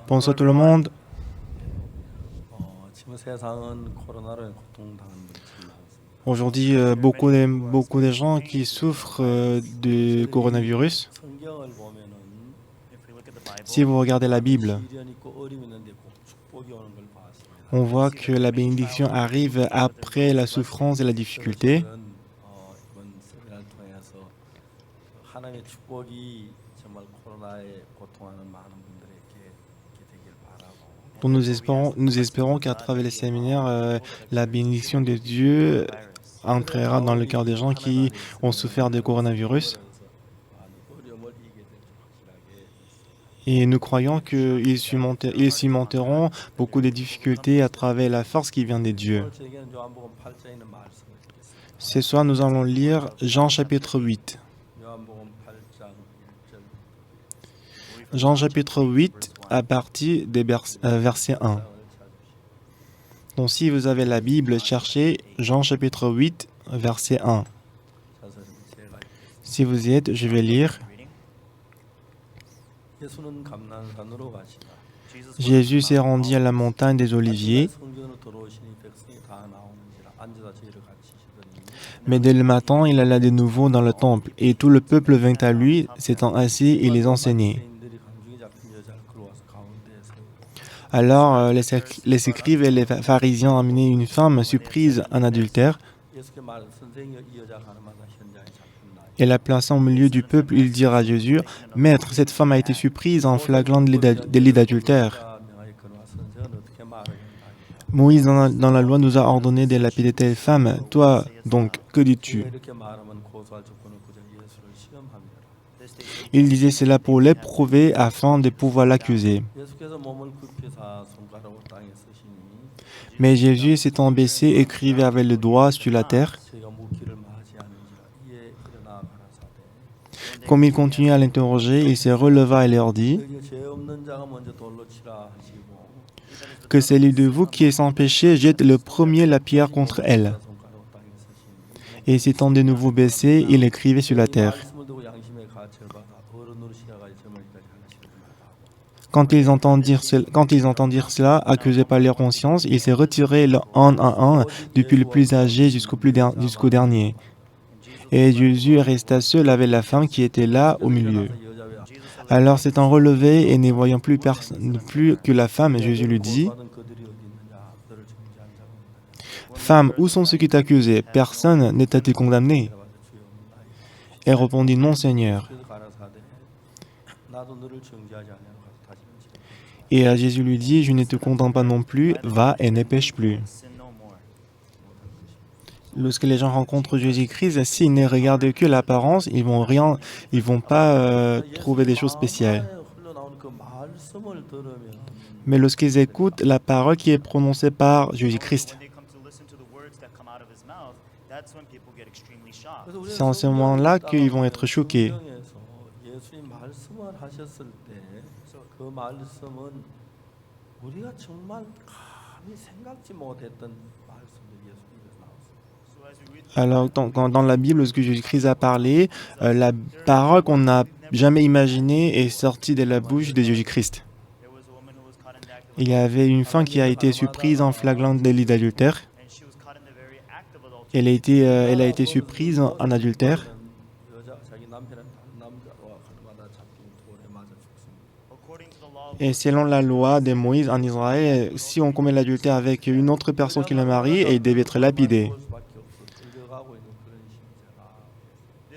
Bonsoir tout le monde. Aujourd'hui, beaucoup de gens qui souffrent du coronavirus. Si vous regardez la Bible, on voit que la bénédiction arrive après la souffrance et la difficulté. Donc nous espérons qu'à travers les séminaires, la bénédiction de Dieu entrera dans le cœur des gens qui ont souffert du coronavirus. Et nous croyons qu'ils surmonteront beaucoup de difficultés à travers la force qui vient des dieux. Ce soir, nous allons lire Jean chapitre 8. Jean chapitre 8 à partir des versets 1. Donc si vous avez la Bible, cherchez Jean chapitre 8, verset 1. Si vous y êtes, je vais lire. Jésus s'est rendu à la montagne des Oliviers, mais dès le matin, il alla de nouveau dans le temple, et tout le peuple vint à lui, s'étant assis, et les enseignait. Alors les écrives et les pharisiens amenaient une femme surprise en adultère, et la plaçant au milieu du peuple, ils dirent à Jésus, « Maître, cette femme a été surprise en flagrant délit d'adultère. Moïse, dans la loi, nous a ordonné de lapider telle femme. Toi, donc, que dis-tu » Il disait cela pour l'éprouver afin de pouvoir l'accuser. Mais Jésus s'étant baissé, écrivait avec le doigt sur la terre. Comme il continuait à l'interroger, il se releva et leur dit, « Que celui de vous qui est sans péché jette le premier la pierre contre elle. » Et s'étant de nouveau baissé, il écrivait sur la terre. Quand ils entendirent cela, accusés par leur conscience, ils se retiraient un à un, depuis le plus âgé jusqu'au dernier. Et Jésus resta seul avec la femme qui était là au milieu. Alors s'étant relevé et ne voyant plus que la femme, Jésus lui dit, « Femme, où sont ceux qui t'accusaient? Personne ne t'a-t-il condamné » Elle répondit, « Non, Seigneur. » Et Jésus lui dit, « Je ne te condamne pas non plus, va et ne pêche plus. » Lorsque les gens rencontrent Jésus-Christ, s'ils ne regardent que l'apparence, ils vont pas trouver des choses spéciales. Mais lorsqu'ils écoutent la parole qui est prononcée par Jésus-Christ, c'est en ce moment-là qu'ils vont être choqués. Alors, dans la Bible, lorsque Jésus-Christ a parlé, la parole qu'on n'a jamais imaginée est sortie de la bouche de Jésus-Christ. Il y avait une femme qui a été surprise en flagrant délit d'adultère. Elle a été surprise en adultère. Et selon la loi de Moïse en Israël, si on commet l'adultère avec une autre personne qui le marie, elle devait être lapidée.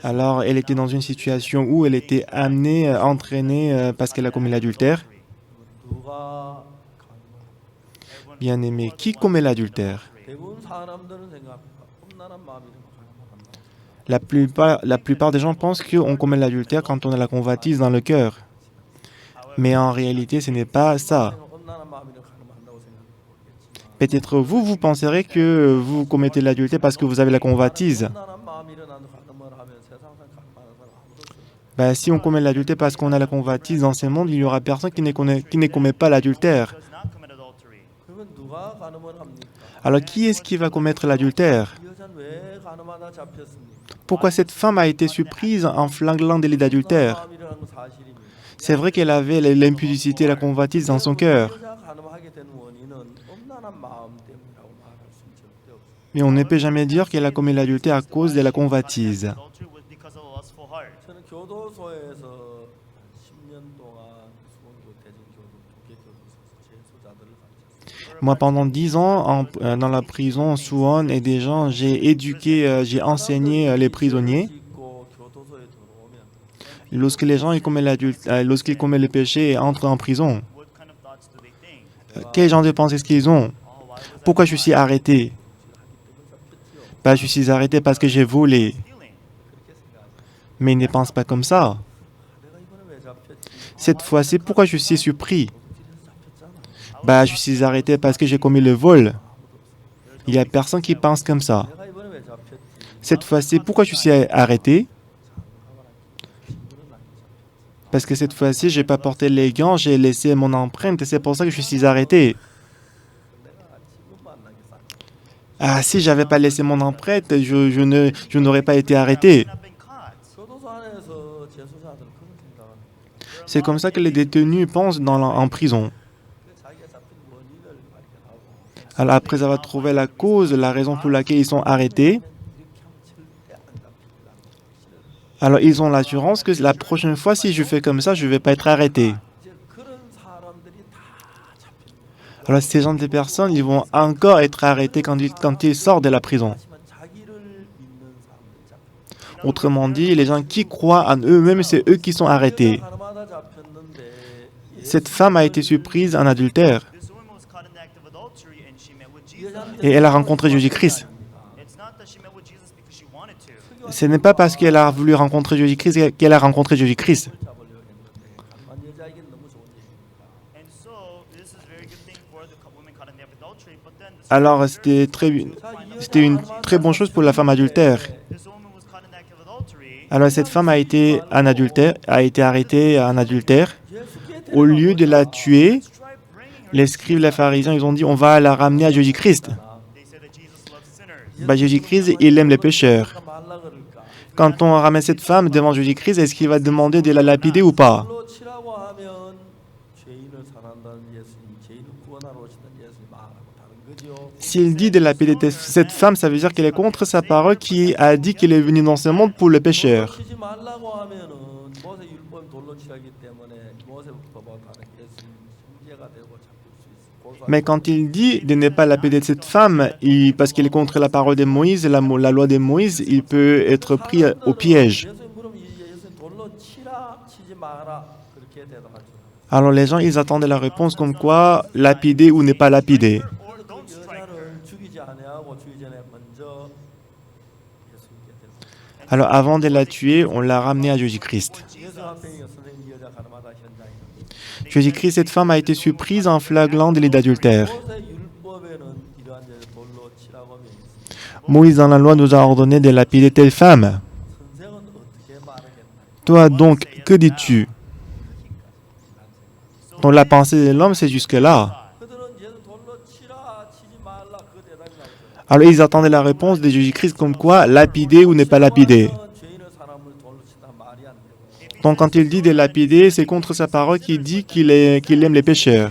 Alors, elle était dans une situation où elle était amenée, entraînée parce qu'elle a commis l'adultère. Bien-aimé, qui commet l'adultère? La plupart des gens pensent qu'on commet l'adultère quand on a la convoitise dans le cœur. Mais en réalité, ce n'est pas ça. Peut-être vous penserez que vous commettez l'adultère parce que vous avez la convoitise. Si on commet l'adultère parce qu'on a la convoitise dans ce monde, il n'y aura personne qui ne commet pas l'adultère. Alors qui est-ce qui va commettre l'adultère? Pourquoi cette femme a été surprise en flagrant délit d'adultère? C'est vrai qu'elle avait l'impudicité et la convoitise dans son cœur. Mais on ne peut jamais dire qu'elle a commis l'adultère à cause de la convoitise. Moi, pendant 10 ans, dans la prison Suwon et des gens, j'ai enseigné les prisonniers. Lorsque les gens lorsqu'ils commettent le péché et entrent en prison, quel genre de pensée est-ce qu'ils ont? Pourquoi je suis arrêté? Je suis arrêté parce que j'ai volé. Mais ils ne pensent pas comme ça. Cette fois-ci, pourquoi je suis surpris? Je suis arrêté parce que j'ai commis le vol. Il n'y a personne qui pense comme ça. Cette fois-ci, pourquoi je suis arrêté? Parce que cette fois-ci, je n'ai pas porté les gants, j'ai laissé mon empreinte et c'est pour ça que je suis arrêté. Ah, si j'avais pas laissé mon empreinte, je n'aurais pas été arrêté. C'est comme ça que les détenus pensent en prison. Alors après avoir trouvé la cause, la raison pour laquelle ils sont arrêtés, alors ils ont l'assurance que la prochaine fois, si je fais comme ça, je ne vais pas être arrêté. Alors ces gens de personnes, ils vont encore être arrêtés quand ils sortent de la prison. Autrement dit, les gens qui croient en eux-mêmes, c'est eux qui sont arrêtés. Cette femme a été surprise en adultère et elle a rencontré Jésus-Christ. Ce n'est pas parce qu'elle a voulu rencontrer Jésus-Christ qu'elle a rencontré Jésus-Christ. Alors, c'était une très bonne chose pour la femme adultère. Alors, cette femme a été arrêtée en adultère. Au lieu de la tuer, les scribes, les pharisiens, ils ont dit, on va la ramener à Jésus-Christ. Jésus-Christ, il aime les pécheurs. Quand on ramène cette femme devant Jésus-Christ, est-ce qu'il va demander de la lapider ou pas? S'il dit de lapider cette femme, ça veut dire qu'elle est contre sa parole qui a dit qu'il est venu dans ce monde pour le pécheur. Mais quand il dit de ne pas lapider cette femme, parce qu'il est contre la parole de Moïse, la loi de Moïse, il peut être pris au piège. Alors les gens, ils attendaient la réponse comme quoi lapider ou ne pas lapider. Alors avant de la tuer, on l'a ramenée à Jésus-Christ. Jésus-Christ, cette femme a été surprise en flaglant délit d'adultère. Moïse dans la loi nous a ordonné de lapider telle femme. Toi donc, que dis-tu? Donc la pensée de l'homme, c'est jusque-là. Alors ils attendaient la réponse de Jésus-Christ comme quoi lapider ou ne pas lapider. Donc quand il dit de lapider, c'est contre sa parole qui dit qu'il aime les pécheurs.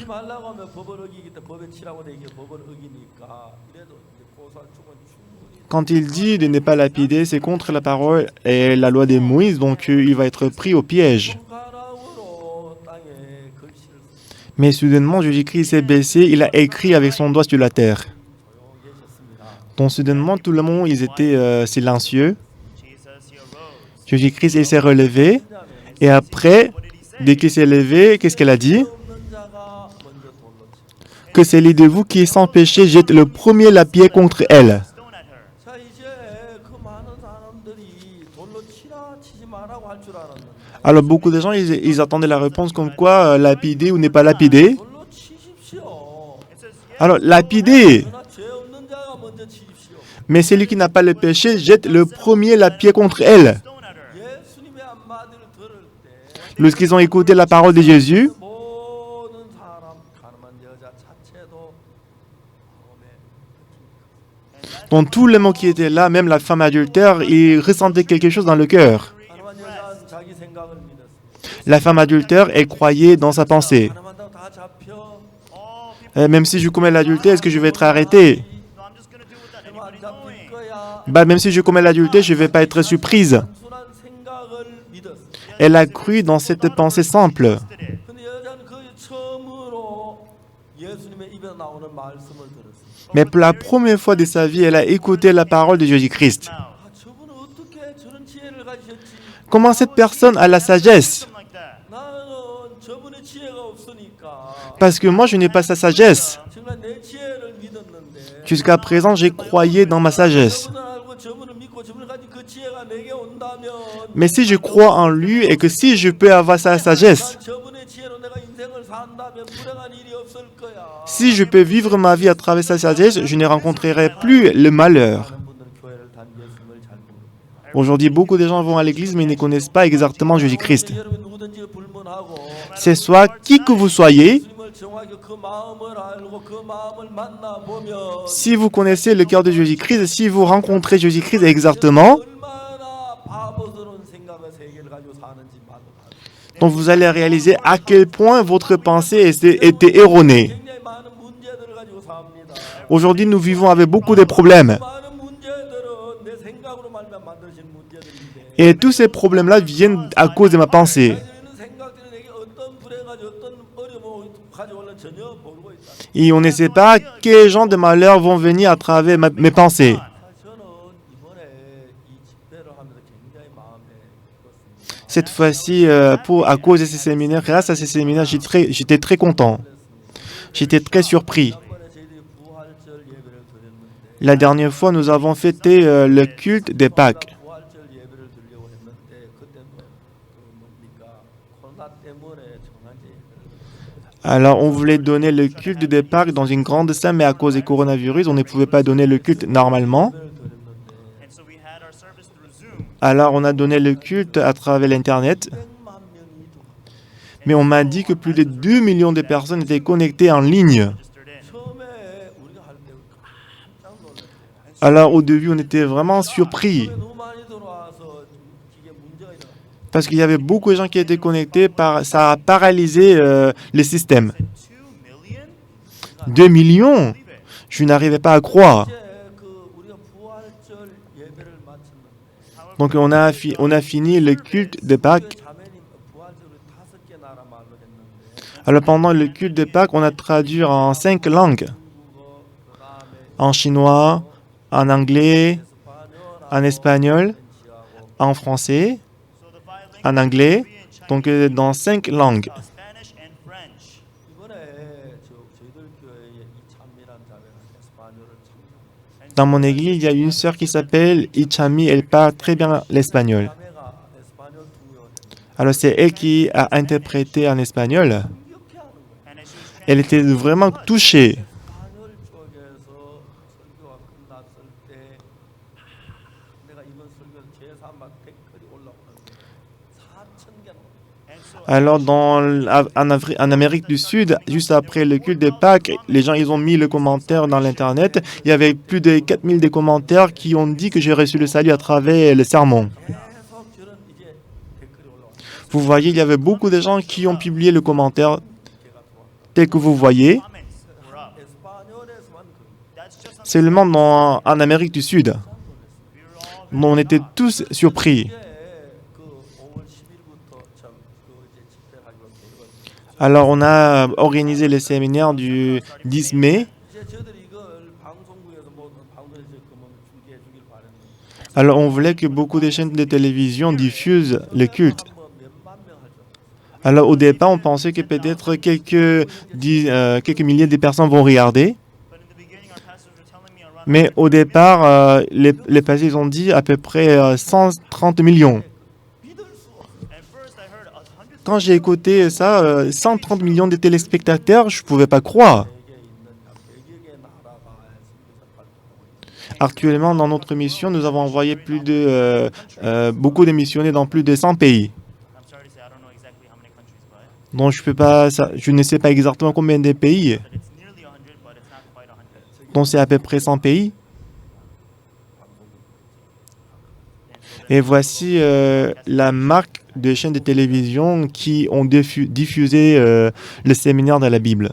Quand il dit de ne pas lapider, c'est contre la parole et la loi de Moïse, donc il va être pris au piège. Mais soudainement, Jésus-Christ s'est baissé, il a écrit avec son doigt sur la terre. Donc soudainement, tout le monde, ils étaient silencieux. Jésus-Christ, il s'est relevé. Et après, dès qu'il s'est levé, qu'est-ce qu'elle a dit? Que celui de vous qui est sans péché jette le premier la pierre contre elle. Alors beaucoup de gens, ils attendaient la réponse comme quoi lapider ou ne pas lapider. Alors lapider. Mais celui qui n'a pas le péché jette le premier la pierre contre elle. Lorsqu'ils ont écouté la parole de Jésus, donc tous les mots qui étaient là, même la femme adultère, ils ressentaient quelque chose dans le cœur. La femme adultère, elle croyait dans sa pensée. Même si je commets l'adultère, est-ce que je vais être arrêté? Même si je commets l'adultère, je ne vais pas être surprise. Elle a cru dans cette pensée simple. Mais pour la première fois de sa vie, elle a écouté la parole de Jésus-Christ. Comment cette personne a la sagesse? Parce que moi, je n'ai pas sa sagesse. Jusqu'à présent, j'ai croyé dans ma sagesse. Mais si je crois en lui et que si je peux avoir sa sagesse, Si je peux vivre ma vie à travers sa sagesse, je ne rencontrerai plus le malheur. Aujourd'hui, beaucoup de gens vont à l'église, mais ils ne connaissent pas exactement Jésus-Christ. C'est soit qui que vous soyez, si vous connaissez le cœur de Jésus-Christ, si vous rencontrez Jésus-Christ exactement, donc vous allez réaliser à quel point votre pensée était erronée. Aujourd'hui, nous vivons avec beaucoup de problèmes. Et tous ces problèmes-là viennent à cause de ma pensée. Et on ne sait pas quels gens de malheur vont venir à travers mes pensées. Cette fois-ci, à cause de ces séminaires, grâce à ces séminaires, j'étais très content. J'étais très surpris. La dernière fois, nous avons fêté le culte des Pâques. Alors, on voulait donner le culte des Pâques dans une grande salle, mais à cause du coronavirus, on ne pouvait pas donner le culte normalement. Alors, on a donné le culte à travers l'Internet. Mais on m'a dit que plus de 2 millions de personnes étaient connectées en ligne. Alors, au début, on était vraiment surpris. Parce qu'il y avait beaucoup de gens qui étaient connectés, ça a paralysé le système. 2 millions? Je n'arrivais pas à croire. Donc on a fini le culte de Pâques. Alors pendant le culte de Pâques, on a traduit en 5 langues. En chinois, en anglais, en espagnol, en français, en anglais, donc dans 5 langues. Dans mon église, il y a une sœur qui s'appelle Ichami, elle parle très bien l'espagnol. Alors c'est elle qui a interprété en espagnol. Elle était vraiment touchée. Alors, en Amérique du Sud, juste après le culte de Pâques, les gens ils ont mis le commentaire dans l'Internet. Il y avait plus de 4000 des commentaires qui ont dit que j'ai reçu le salut à travers le sermon. Vous voyez, il y avait beaucoup de gens qui ont publié le commentaire tel que vous voyez. Seulement en Amérique du Sud. On était tous surpris. Alors, on a organisé le séminaire du 10 mai. Alors, on voulait que beaucoup de chaînes de télévision diffusent le culte. Alors, au départ, on pensait que peut-être quelques milliers de personnes vont regarder. Mais au départ, les pasteurs ont dit à peu près 130 millions. Quand j'ai écouté ça, 130 millions de téléspectateurs, je ne pouvais pas croire. Actuellement, dans notre mission, nous avons envoyé beaucoup de missionnaires dans plus de 100 pays. Donc, je ne sais pas exactement combien de pays. Donc, c'est à peu près 100 pays. Et voici la marque de chaînes de télévision qui ont diffusé le séminaire de la Bible.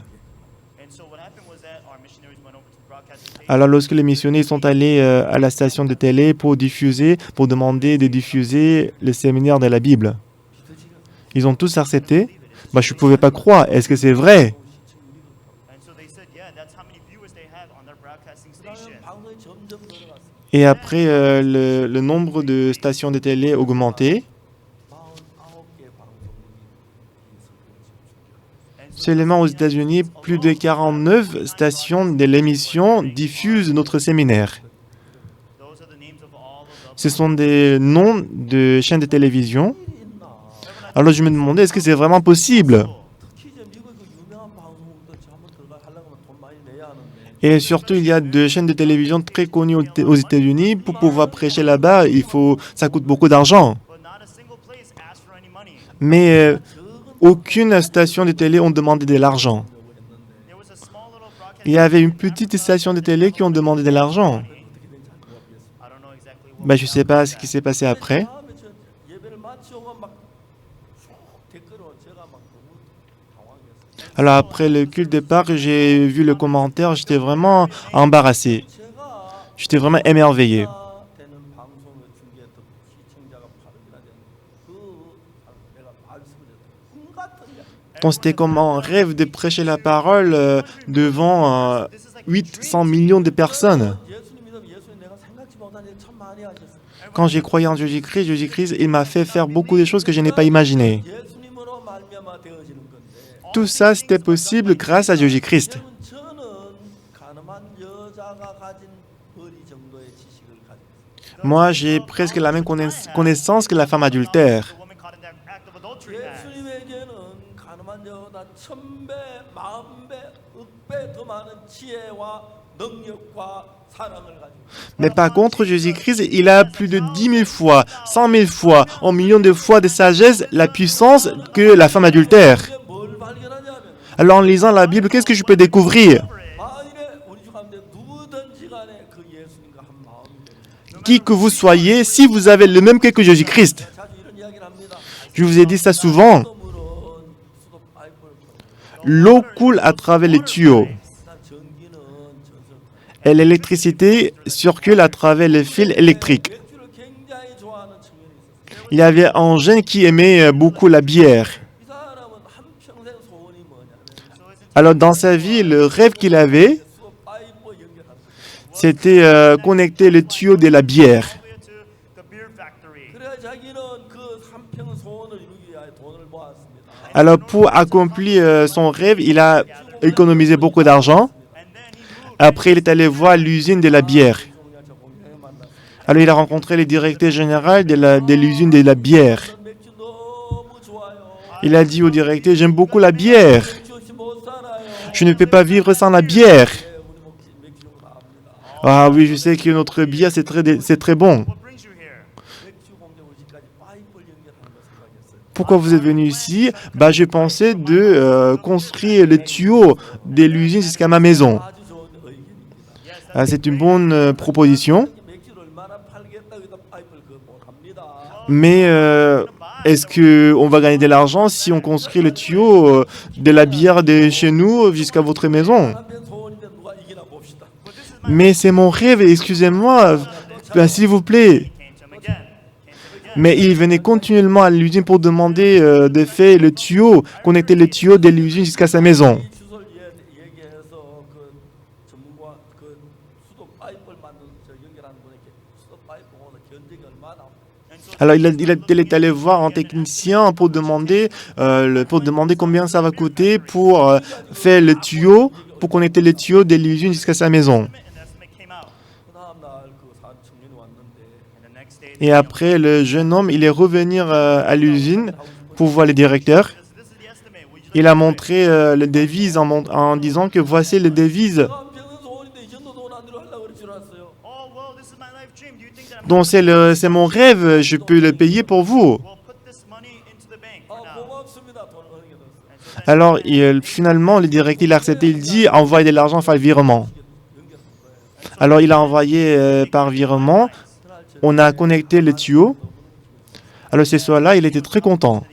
Alors, lorsque les missionnaires sont allés à la station de télé pour demander de diffuser le séminaire de la Bible, ils ont tous accepté. Je ne pouvais pas croire. Est-ce que c'est vrai? Et après, le nombre de stations de télé a augmenté. Seulement aux États-Unis, plus de 49 stations de l'émission diffusent notre séminaire. Ce sont des noms de chaînes de télévision. Alors je me demandais, est-ce que c'est vraiment possible? Et surtout, il y a deux chaînes de télévision très connues aux États-Unis. Pour pouvoir prêcher là-bas, ça coûte beaucoup d'argent. Mais aucune station de télé ont demandé de l'argent. Il y avait une petite station de télé qui ont demandé de l'argent. Je ne sais pas ce qui s'est passé après. Alors après le culte départ, j'ai vu le commentaire, j'étais vraiment embarrassé. J'étais vraiment émerveillé. Donc c'était comme un rêve de prêcher la parole devant 800 millions de personnes. Quand j'ai croyé en Jésus-Christ, il m'a fait faire beaucoup de choses que je n'ai pas imaginées. Tout ça, c'était possible grâce à Jésus-Christ. Moi, j'ai presque la même connaissance que la femme adultère. Mais par contre, Jésus-Christ, il a plus de 10 000 fois, 100 000 fois, un million de fois de sagesse, la puissance que la femme adultère. Alors en lisant la Bible, qu'est-ce que je peux découvrir? Qui que vous soyez, si vous avez le même cœur que Jésus-Christ. Je vous ai dit ça souvent. L'eau coule à travers les tuyaux. Et l'électricité circule à travers les fils électriques. Il y avait un jeune qui aimait beaucoup la bière. Alors dans sa vie, le rêve qu'il avait, c'était connecter le tuyau de la bière. Alors pour accomplir son rêve, il a économisé beaucoup d'argent. Après, il est allé voir l'usine de la bière. Alors il a rencontré le directeur général de l'usine de la bière. Il a dit au directeur, j'aime beaucoup la bière. Je ne peux pas vivre sans la bière. Ah oui, je sais que notre bière, c'est très bon. Pourquoi vous êtes venu ici? Je pensais de construire le tuyau de l'usine jusqu'à ma maison. C'est une bonne proposition. Mais est-ce qu'on va gagner de l'argent si on construit le tuyau de la bière de chez nous jusqu'à votre maison? Mais c'est mon rêve, excusez-moi, s'il vous plaît. Mais il venait continuellement à l'usine pour demander de faire le tuyau, connecter le tuyau de l'usine jusqu'à sa maison. Alors il est allé voir un technicien pour demander combien ça va coûter pour faire le tuyau, pour connecter le tuyau de l'usine jusqu'à sa maison. Et après, le jeune homme, il est revenu à l'usine pour voir le directeur. Il a montré le devise en disant que voici le devise. Donc c'est mon rêve, je peux le payer pour vous. Alors finalement, le directeur il a accepté, il dit envoie de l'argent par virement. Alors il a envoyé par virement, on a connecté le tuyau. Alors ce soir-là, il était très content.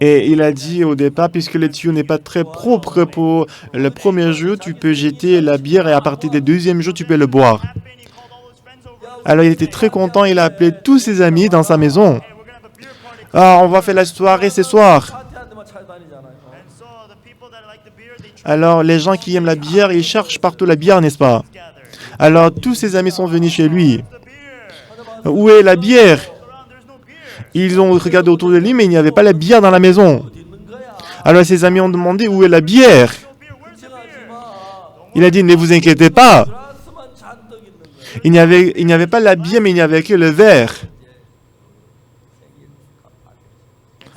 Et il a dit au départ, puisque le tuyau n'est pas très propre pour le premier jour, tu peux jeter la bière et à partir du deuxième jour, tu peux le boire. Alors il était très content, il a appelé tous ses amis dans sa maison. Ah, on va faire la soirée ce soir. Alors les gens qui aiment la bière, ils cherchent partout la bière, n'est-ce pas? Alors tous ses amis sont venus chez lui. Où est la bière? Ils ont regardé autour de lui, mais il n'y avait pas la bière dans la maison. Alors ses amis ont demandé où est la bière. Il a dit, ne vous inquiétez pas. Il n'y avait pas la bière, mais il n'y avait que le verre.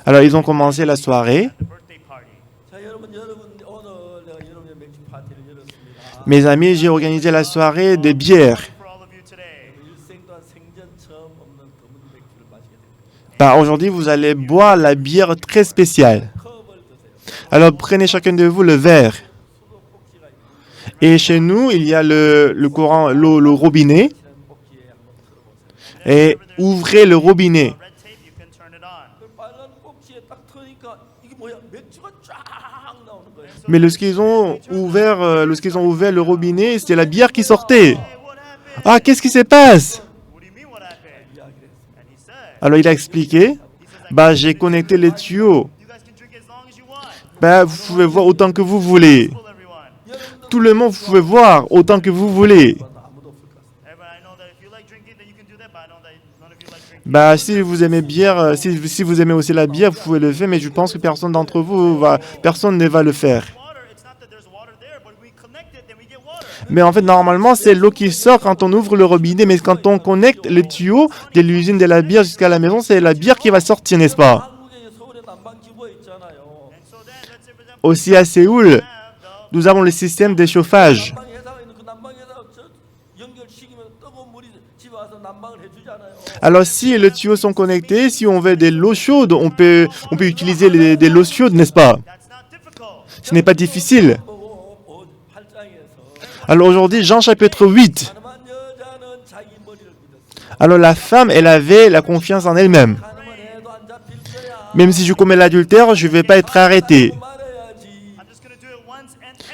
Alors, ils ont commencé la soirée. Mes amis, j'ai organisé la soirée des bières. Aujourd'hui, vous allez boire la bière très spéciale. Alors, prenez chacun de vous le verre. Et chez nous, il y a le courant, le robinet. Et ouvrez le robinet. Mais lorsqu'ils ont ouvert le robinet, c'était la bière qui sortait. Ah, qu'est-ce qui se passe? Alors il a expliqué, j'ai connecté les tuyaux. Vous pouvez voir autant que vous voulez. Tout le monde, vous pouvez voir autant que vous voulez. Si vous aimez bière, si vous aimez aussi la bière, vous pouvez le faire, mais je pense que personne d'entre vous personne ne va le faire. Mais en fait, normalement, c'est l'eau qui sort quand on ouvre le robinet, mais quand on connecte les tuyaux de l'usine de la bière jusqu'à la maison, c'est la bière qui va sortir, n'est-ce pas? Aussi à Séoul, nous avons le système de chauffage. Alors, si les tuyaux sont connectés, si on veut de l'eau chaude, on peut utiliser de l'eau chaude, n'est-ce pas? Ce n'est pas difficile. Alors aujourd'hui, Jean chapitre 8. Alors la femme, elle avait la confiance en elle-même. Même si je commets l'adultère, je ne vais pas être arrêté.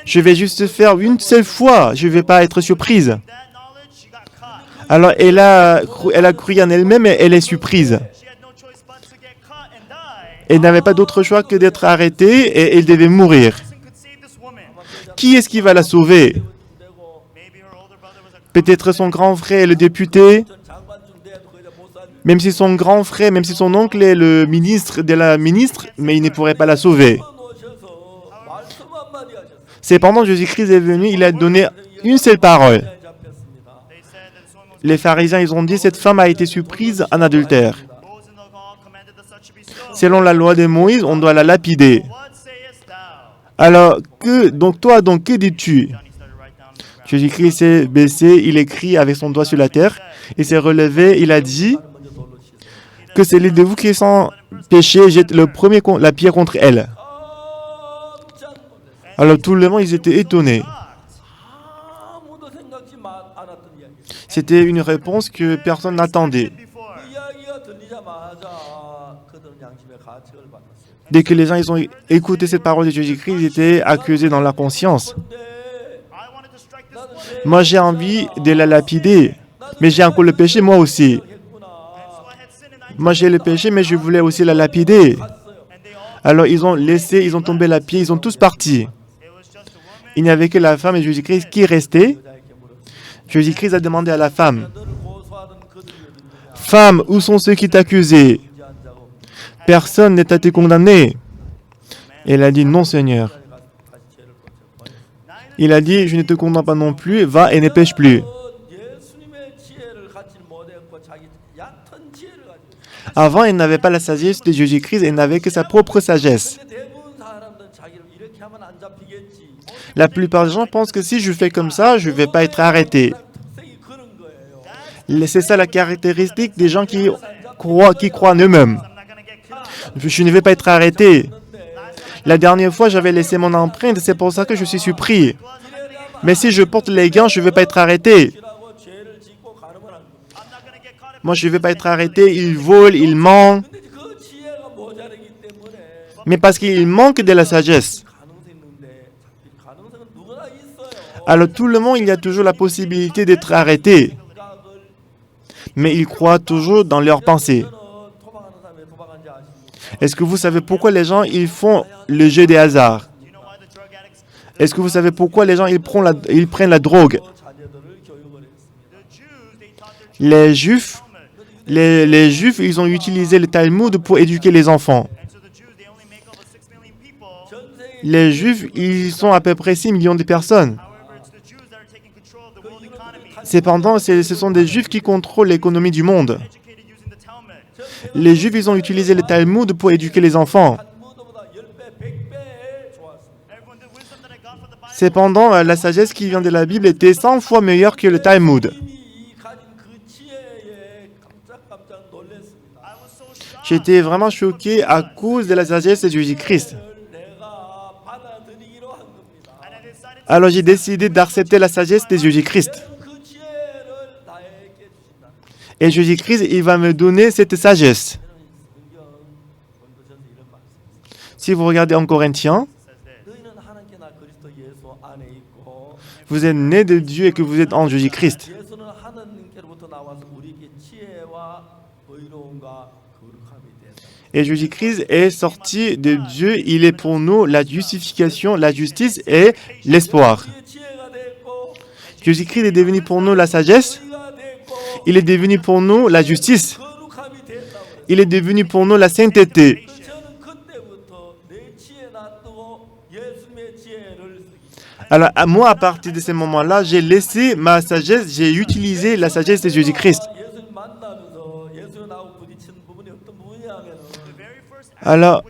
Je vais juste faire une seule fois, je ne vais pas être surprise. Alors elle a cru en elle-même et elle est surprise. Elle n'avait pas d'autre choix que d'être arrêtée et elle devait mourir. Qui est-ce qui va la sauver? Peut-être son grand frère est le député, même si son grand frère, même si son oncle est le ministre de la ministre, mais il ne pourrait pas la sauver. Cependant, Jésus-Christ est venu, il a donné une seule parole. Les pharisiens, ils ont dit, cette femme a été surprise en adultère. Selon la loi de Moïse, on doit la lapider. Alors, que dis-tu? Jésus-Christ s'est baissé, il écrit avec son doigt sur la terre, il s'est relevé, il a dit que celui de vous qui est sans péché jette la pierre contre elle. Alors tout le monde, ils étaient étonnés. C'était une réponse que personne n'attendait. Dès que les gens ils ont écouté cette parole de Jésus-Christ, ils étaient accusés dans la conscience. Moi, j'ai envie de la lapider, mais j'ai encore le péché, moi aussi. Moi, j'ai le péché, mais je voulais aussi la lapider. Alors, ils ont tombé la pierre, ils sont tous partis. Il n'y avait que la femme et Jésus-Christ qui restaient. Jésus-Christ a demandé à la femme, « Femme, où sont ceux qui t'accusaient? Personne n'est été condamné. » Elle a dit, « Non, Seigneur. » Il a dit, « Je ne te condamne pas non plus, va et ne pêche plus. » Avant, elle n'avait pas la sagesse de Jésus-Christ, elle n'avait que sa propre sagesse. La plupart des gens pensent que si je fais comme ça, je ne vais pas être arrêté. C'est ça la caractéristique des gens qui croient en eux-mêmes. Je ne vais pas être arrêté. La dernière fois, j'avais laissé mon empreinte, c'est pour ça que je suis surpris. Mais si je porte les gants, je ne vais pas être arrêté. Moi, je ne vais pas être arrêté. Ils volent, ils mentent. Mais parce qu'il manque de la sagesse. Alors, tout le monde, il y a toujours la possibilité d'être arrêté. Mais ils croient toujours dans leurs pensées. Est-ce que vous savez pourquoi les gens ils font le jeu des hasards? Est-ce que vous savez pourquoi les gens ils prennent la drogue? Les Juifs, ils ont utilisé le Talmud pour éduquer les enfants. Les Juifs, ils sont à peu près 6 millions de personnes. Cependant, ce sont des Juifs qui contrôlent l'économie du monde. Les Juifs, ils ont utilisé le Talmud pour éduquer les enfants. Cependant, la sagesse qui vient de la Bible était 100 fois meilleure que le Talmud. J'étais vraiment choqué à cause de la sagesse de Jésus-Christ. Alors j'ai décidé d'accepter la sagesse de Jésus-Christ. Et Jésus-Christ, il va me donner cette sagesse. Si vous regardez en Corinthiens, vous êtes nés de Dieu et que vous êtes en Jésus-Christ. Et Jésus-Christ est sorti de Dieu, il est pour nous la justification, la justice et l'espoir. Jésus-Christ est devenu pour nous la sagesse, il est devenu pour nous la justice, il est devenu pour nous la sainteté. Alors moi, à partir de ce moment-là, j'ai laissé ma sagesse, j'ai utilisé la sagesse de Jésus-Christ. Alors,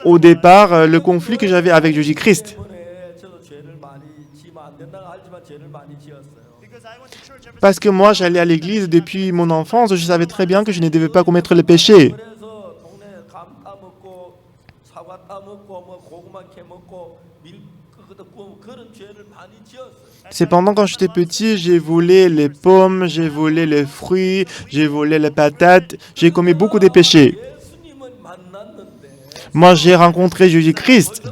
au départ, le conflit que j'avais avec Jésus-Christ, parce que moi, j'allais à l'église depuis mon enfance, je savais très bien que je ne devais pas commettre le péché. Cependant, quand j'étais petit, j'ai volé les pommes, j'ai volé les fruits, j'ai volé les patates, j'ai commis beaucoup de péchés. Moi, j'ai rencontré Jésus-Christ.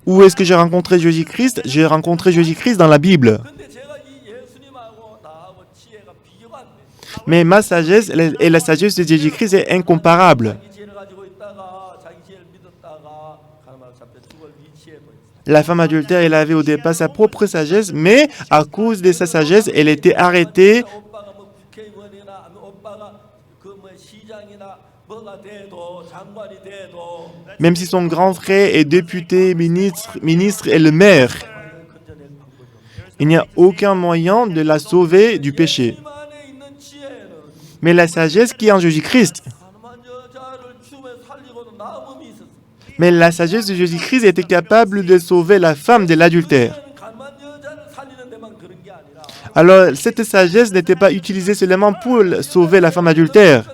Où est-ce que j'ai rencontré Jésus-Christ? J'ai rencontré Jésus-Christ dans la Bible. Mais ma sagesse et la sagesse de Jésus-Christ est incomparable. La femme adultère, elle avait au départ sa propre sagesse, mais à cause de sa sagesse, elle était arrêtée. Même si son grand frère est député, ministre et le maire, il n'y a aucun moyen de la sauver du péché. Mais la sagesse qui est en Jésus-Christ, mais la sagesse de Jésus-Christ était capable de sauver la femme de l'adultère. Alors, cette sagesse n'était pas utilisée seulement pour sauver la femme adultère.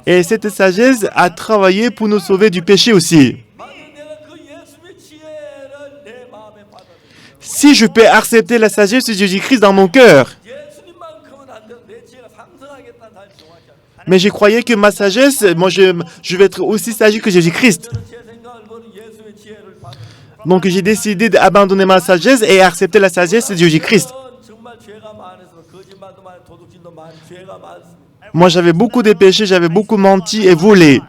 Et cette sagesse a travaillé pour nous sauver du péché aussi. Si je peux accepter la sagesse de Jésus-Christ dans mon cœur, mais je croyais que ma sagesse, moi je vais être aussi sage que Jésus-Christ. Donc j'ai décidé d'abandonner ma sagesse et accepter la sagesse de Jésus-Christ. Moi j'avais beaucoup de péchés, j'avais beaucoup menti et volé.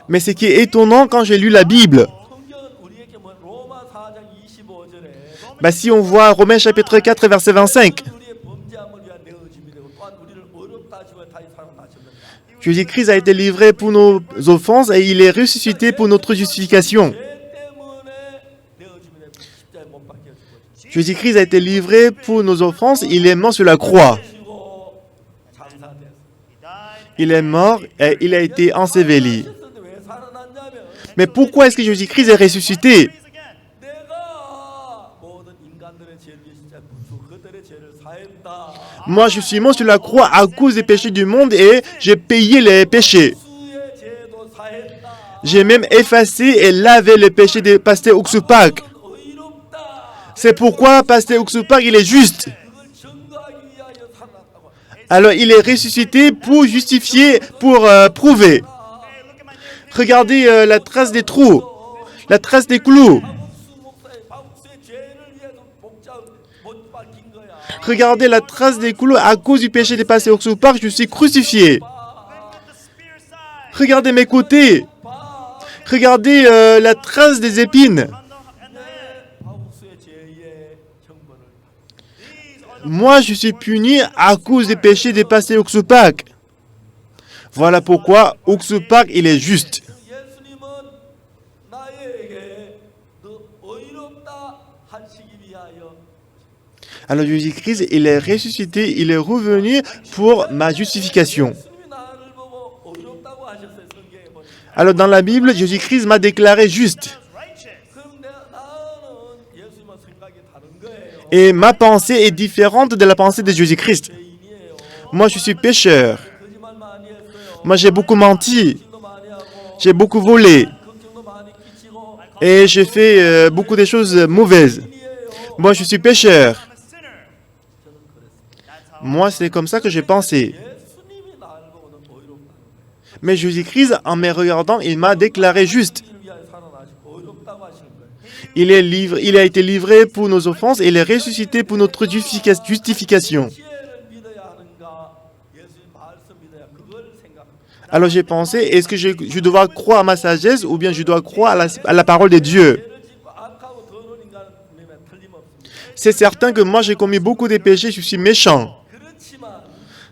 Mais ce qui est étonnant quand j'ai lu la Bible, si on voit Romains chapitre 4 verset 25, Jésus-Christ a été livré pour nos offenses et il est ressuscité pour notre justification. Jésus-Christ a été livré pour nos offenses, il est mort sur la croix. Il est mort et il a été enseveli. Mais pourquoi est-ce que Jésus-Christ est ressuscité? Moi, je suis mort sur la croix à cause des péchés du monde et j'ai payé les péchés. J'ai même effacé et lavé les péchés de pasteur Uksupak. C'est pourquoi pasteur Uksupak, il est juste. Alors, il est ressuscité pour justifier, pour prouver. Regardez la trace des trous, la trace des clous. Regardez la trace des clous à cause du péché des pasteur Uksupak, je suis crucifié. Regardez mes côtés. Regardez la trace des épines. Moi, je suis puni à cause des péchés des pasteur Uksupak. Voilà pourquoi Uksupak, il est juste. Alors Jésus-Christ, il est ressuscité, il est revenu pour ma justification. Alors dans la Bible, Jésus-Christ m'a déclaré juste. Et ma pensée est différente de la pensée de Jésus-Christ. Moi, je suis pécheur. Moi, j'ai beaucoup menti. J'ai beaucoup volé. Et j'ai fait beaucoup de choses mauvaises. Moi, je suis pécheur. Moi, c'est comme ça que j'ai pensé. Mais Jésus-Christ, en me regardant, il m'a déclaré juste. Il a été livré pour nos offenses et il est ressuscité pour notre justification. Alors j'ai pensé, est-ce que je dois croire à ma sagesse ou bien je dois croire à la parole de Dieu? C'est certain que moi j'ai commis beaucoup de péchés, je suis méchant.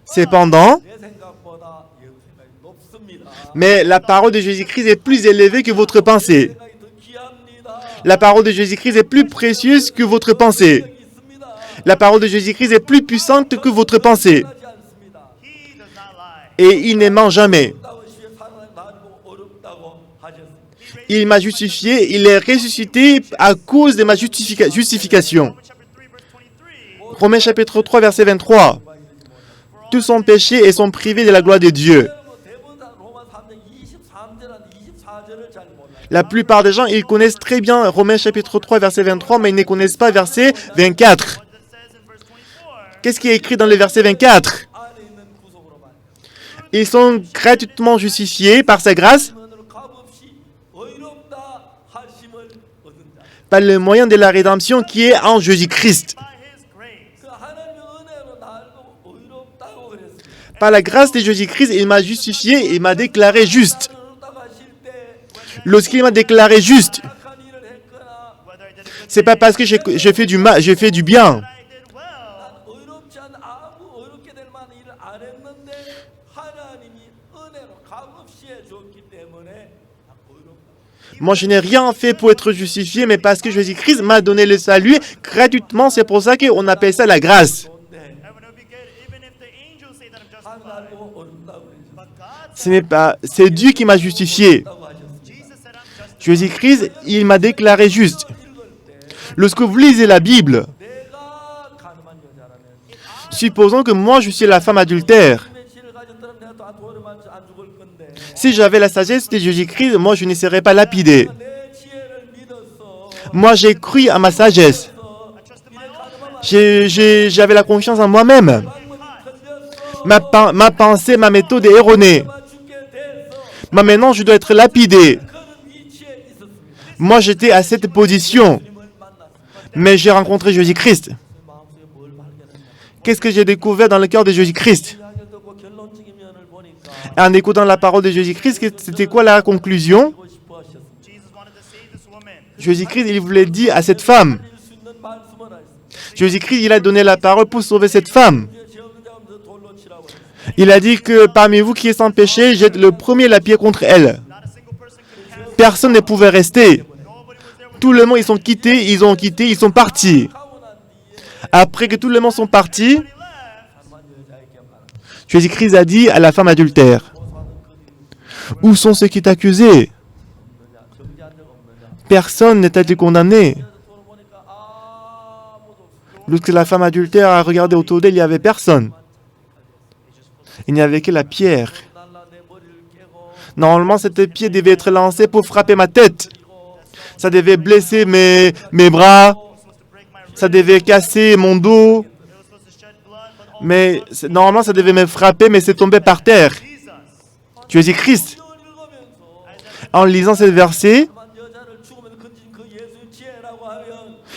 Cependant, mais la parole de Jésus-Christ est plus élevée que votre pensée. La parole de Jésus-Christ est plus précieuse que votre pensée. La parole de Jésus-Christ est plus puissante que votre pensée. Et il ne ment jamais. Il m'a justifié, il est ressuscité à cause de ma justification. Romains chapitre 3, verset 23. Tous sont péchés et sont privés de la gloire de Dieu. La plupart des gens, ils connaissent très bien Romains chapitre 3, verset 23, mais ils ne connaissent pas verset 24. Qu'est-ce qui est écrit dans le verset 24? Ils sont gratuitement justifiés par sa grâce, par le moyen de la rédemption qui est en Jésus-Christ. Par la grâce de Jésus-Christ, il m'a justifié et il m'a déclaré juste. Lorsqu'il m'a déclaré juste, c'est pas parce que j'ai fait du mal, j'ai fait du bien. Moi, je n'ai rien fait pour être justifié, mais parce que Jésus-Christ m'a donné le salut gratuitement. C'est pour ça qu'on appelle ça la grâce. Ce n'est pas, c'est Dieu qui m'a justifié. Jésus-Christ, il m'a déclaré juste. Lorsque vous lisez la Bible, supposons que moi, je suis la femme adultère. Si j'avais la sagesse de Jésus-Christ, moi, je ne serais pas lapidé. Moi, j'ai cru à ma sagesse. J'avais la confiance en moi-même. Ma pensée, ma méthode est erronée. Mais maintenant, je dois être lapidé. Moi, j'étais à cette position. Mais j'ai rencontré Jésus-Christ. Qu'est-ce que j'ai découvert dans le cœur de Jésus-Christ? En écoutant la parole de Jésus-Christ, c'était quoi la conclusion? Jésus-Christ, il voulait dire à cette femme. Jésus-Christ, il a donné la parole pour sauver cette femme. Il a dit que parmi vous qui êtes sans péché, jette le premier la pierre contre elle. Personne ne pouvait rester. Tout le monde, ils sont partis. Après que tout le monde sont partis, Jésus-Christ a dit à la femme adultère, « Où sont ceux qui t'accusaient? Personne n'est été condamné. » Lorsque la femme adultère a regardé autour d'elle, il n'y avait personne. Il n'y avait que la pierre. Normalement, cette pierre devait être lancée pour frapper ma tête. Ça devait blesser mes bras. Ça devait casser mon dos. Mais normalement, ça devait me frapper, mais c'est tombé par terre. Jésus-Christ. En lisant ce verset,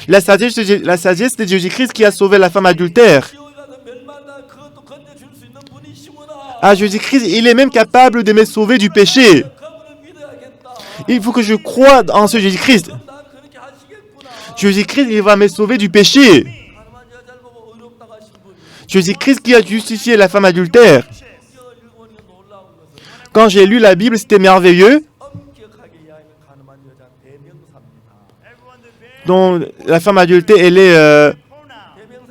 la sagesse de Jésus-Christ qui a sauvé la femme adultère. Ah, Jésus-Christ, il est même capable de me sauver du péché. Il faut que je croie en ce Jésus-Christ. Jésus-Christ, il va me sauver du péché. Jésus-Christ qui a justifié la femme adultère. Quand j'ai lu la Bible, c'était merveilleux. Donc, la femme adultère, elle est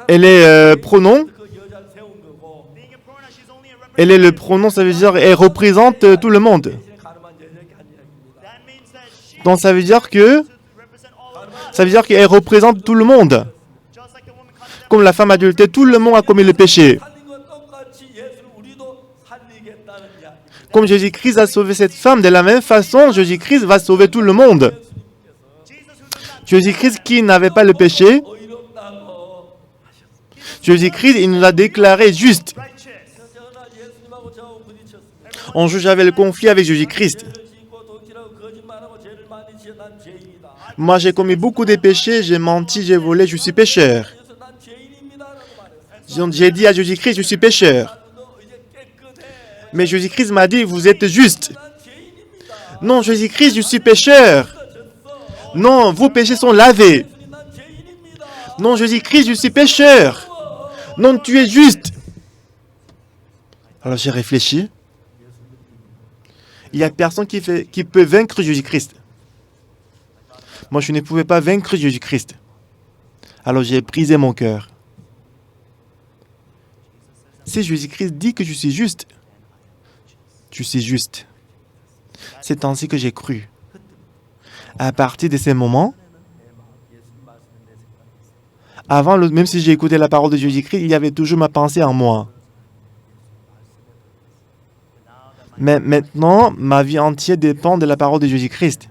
Elle est pronom. Elle est le pronom, ça veut dire elle représente tout le monde. Donc ça veut dire qu'elle représente tout le monde. Comme la femme adultère, tout le monde a commis le péché. Comme Jésus-Christ a sauvé cette femme, de la même façon, Jésus-Christ va sauver tout le monde. Jésus-Christ qui n'avait pas le péché, Jésus-Christ, il nous a déclaré juste. On juge avec le conflit avec Jésus-Christ. Moi, j'ai commis beaucoup de péchés, j'ai menti, j'ai volé, je suis pécheur. J'ai dit à Jésus-Christ, je suis pécheur. Mais Jésus-Christ m'a dit, vous êtes juste. Non, Jésus-Christ, je suis pécheur. Non, vos péchés sont lavés. Non, Jésus-Christ, je suis pécheur. Non, tu es juste. Alors j'ai réfléchi. Il n'y a personne qui peut vaincre Jésus-Christ. Moi, je ne pouvais pas vaincre Jésus-Christ. Alors j'ai brisé mon cœur. Si Jésus-Christ dit que je suis juste, je suis juste. C'est ainsi que j'ai cru. À partir de ces moments, avant, même si j'ai écouté la parole de Jésus-Christ, il y avait toujours ma pensée en moi. Mais maintenant, ma vie entière dépend de la parole de Jésus-Christ.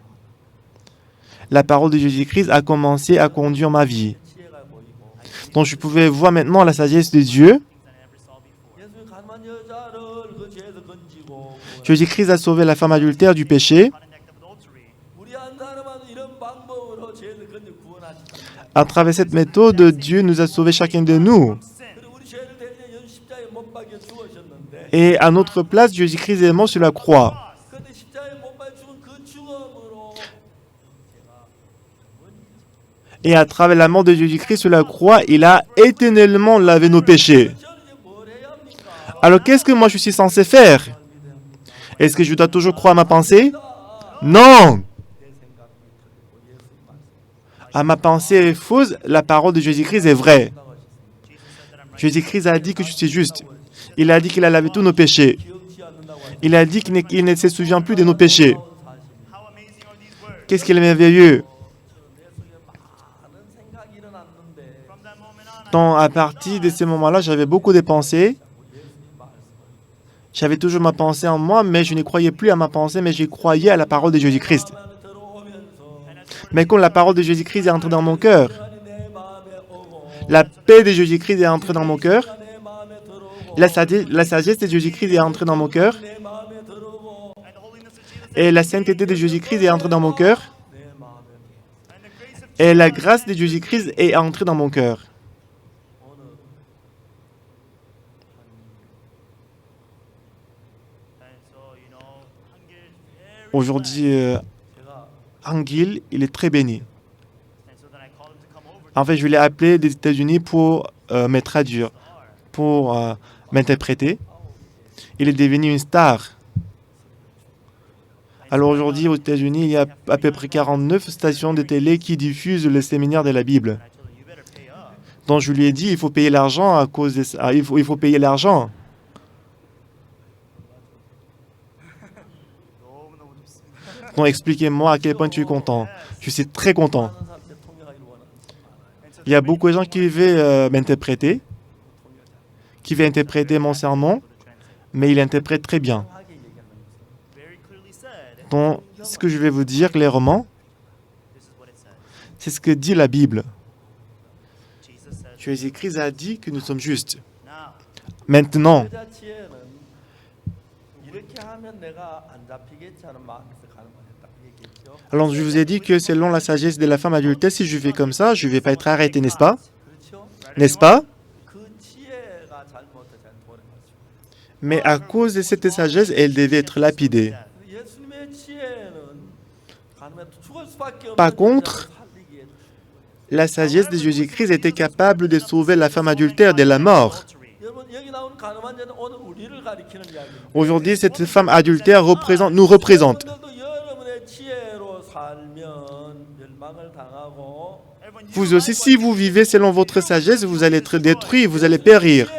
La parole de Jésus-Christ a commencé à conduire ma vie. Donc je pouvais voir maintenant la sagesse de Dieu. Jésus-Christ a sauvé la femme adultère du péché. À travers cette méthode, Dieu nous a sauvés chacun de nous. Et à notre place, Jésus-Christ est mort sur la croix. Et à travers la mort de Jésus-Christ sur la croix, il a éternellement lavé nos péchés. Alors qu'est-ce que moi je suis censé faire? Est-ce que je dois toujours croire à ma pensée? Non! À ma pensée est fausse, la parole de Jésus-Christ est vraie. Jésus-Christ a dit que je suis juste. Il a dit qu'il a lavé tous nos péchés. Il a dit qu'il ne se souvient plus de nos péchés. Qu'est-ce qu'il est merveilleux! Donc, à partir de ce moment-là, j'avais beaucoup de pensées. J'avais toujours ma pensée en moi, mais je ne croyais plus à ma pensée, mais je croyais à la parole de Jésus-Christ. Mais quand la parole de Jésus-Christ est entrée dans mon cœur, la paix de Jésus-Christ est entrée dans mon cœur, la sagesse de Jésus-Christ est entrée dans mon cœur, et la sainteté de Jésus-Christ est entrée dans mon cœur, et la grâce de Jésus-Christ est entrée dans mon cœur. Aujourd'hui, Angil, il est très béni. En fait, je l'ai appelé des États-Unis pour me traduire, pour m'interpréter. Il est devenu une star. Alors aujourd'hui, aux États-Unis, il y a à peu près 49 stations de télé qui diffusent le séminaire de la Bible. Donc je lui ai dit, il faut payer l'argent à cause de ça. Il faut payer l'argent. Donc expliquez-moi à quel point tu es content. Je suis très content. Il y a beaucoup de gens qui veulent m'interpréter, qui veulent interpréter mon sermon, mais il interprète très bien. Donc, ce que je vais vous dire clairement, c'est ce que dit la Bible. Jésus-Christ a dit que nous sommes justes. Maintenant, alors je vous ai dit que selon la sagesse de la femme adultère, si je fais comme ça, je ne vais pas être arrêté, n'est-ce pas? N'est-ce pas? Mais à cause de cette sagesse, elle devait être lapidée. Par contre, la sagesse de Jésus-Christ était capable de sauver la femme adultère de la mort. Aujourd'hui, cette femme adultère nous représente. Vous aussi, si vous vivez selon votre sagesse, vous allez être détruit, vous allez périr.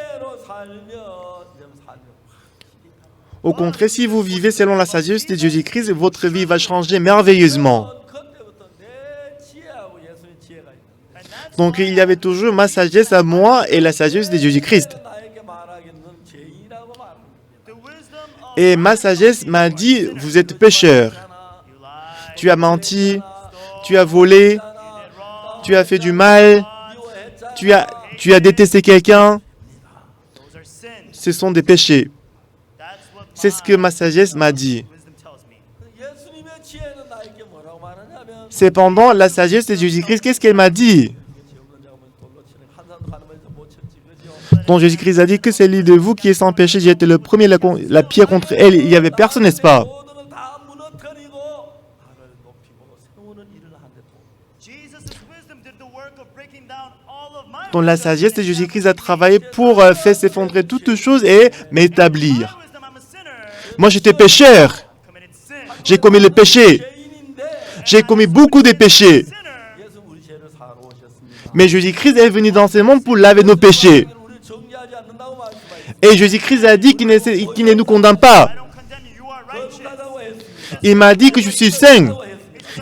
Au contraire, si vous vivez selon la sagesse de Jésus-Christ, votre vie va changer merveilleusement. Donc, il y avait toujours ma sagesse à moi et la sagesse de Jésus-Christ. Et ma sagesse m'a dit, vous êtes pécheur. Tu as menti, tu as volé, tu as fait du mal, tu as détesté quelqu'un. Ce sont des péchés. C'est ce que ma sagesse m'a dit. Cependant, la sagesse de Jésus-Christ, qu'est-ce qu'elle m'a dit? Donc Jésus-Christ a dit que c'est celui de vous qui est sans péché, j'ai été le premier, la pierre contre elle. Il n'y avait personne, n'est-ce pas? Donc la sagesse de Jésus-Christ a travaillé pour faire s'effondrer toutes choses et m'établir. Moi j'étais pécheur. J'ai commis le péché. J'ai commis beaucoup de péchés. Mais Jésus-Christ est venu dans ce monde pour laver nos péchés. Et Jésus-Christ a dit qu'il ne nous condamne pas. Il m'a dit que je suis saint.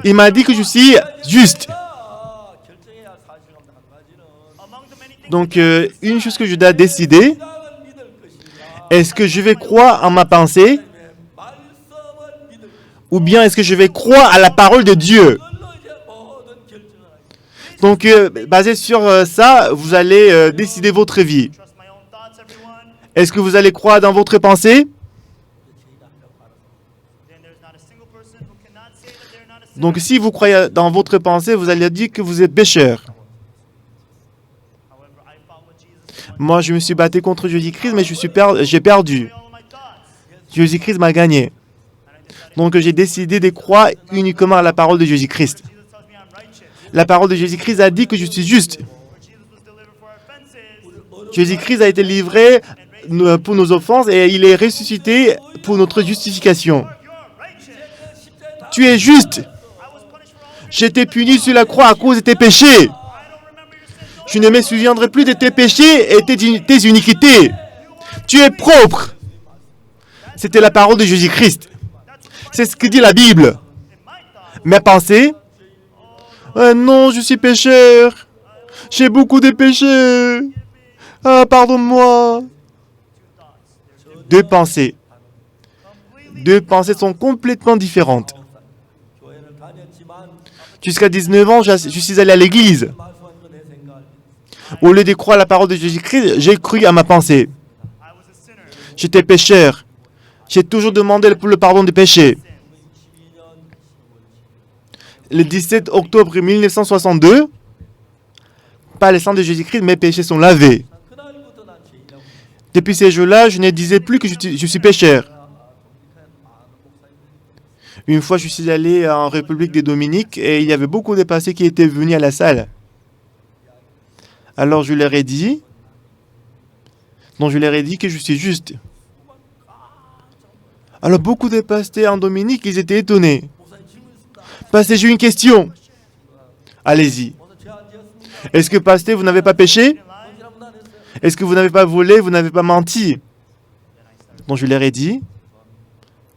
Il m'a dit que je suis juste. Donc, une chose que je dois décider, est-ce que je vais croire en ma pensée ou bien est-ce que je vais croire à la parole de Dieu? Donc, basé sur ça, vous allez décider votre vie. Est-ce que vous allez croire dans votre pensée? Donc, si vous croyez dans votre pensée, vous allez dire que vous êtes pécheur. Moi, je me suis battu contre Jésus-Christ, mais j'ai perdu. Jésus-Christ m'a gagné. Donc, j'ai décidé de croire uniquement à la parole de Jésus-Christ. La parole de Jésus-Christ a dit que je suis juste. Jésus-Christ a été livré pour nos offenses et il est ressuscité pour notre justification. Tu es juste. J'étais puni sur la croix à cause de tes péchés. Je ne me souviendrai plus de tes péchés et tes iniquités. Tu es propre. C'était la parole de Jésus-Christ. C'est ce que dit la Bible. Mes pensées, non, je suis pécheur. J'ai beaucoup de péchés. Ah, pardonne-moi. Deux pensées. Deux pensées sont complètement différentes. Jusqu'à 19 ans, je suis allé à l'église. Au lieu de croire à la parole de Jésus-Christ, j'ai cru à ma pensée. J'étais pécheur. J'ai toujours demandé pour le pardon des péchés. Le 17 octobre 1962, par le sang de Jésus-Christ, mes péchés sont lavés. Depuis ces jours-là, je ne disais plus que je suis pécheur. Une fois, je suis allé en République des Dominiques et il y avait beaucoup de passés qui étaient venus à la salle. Alors je leur ai dit, que je suis juste. Alors beaucoup de pasteurs en Dominique, ils étaient étonnés. Pasteur, j'ai une question. Allez-y. Est-ce que pasteur, vous n'avez pas péché? Est-ce que vous n'avez pas volé, vous n'avez pas menti? Donc je leur ai dit,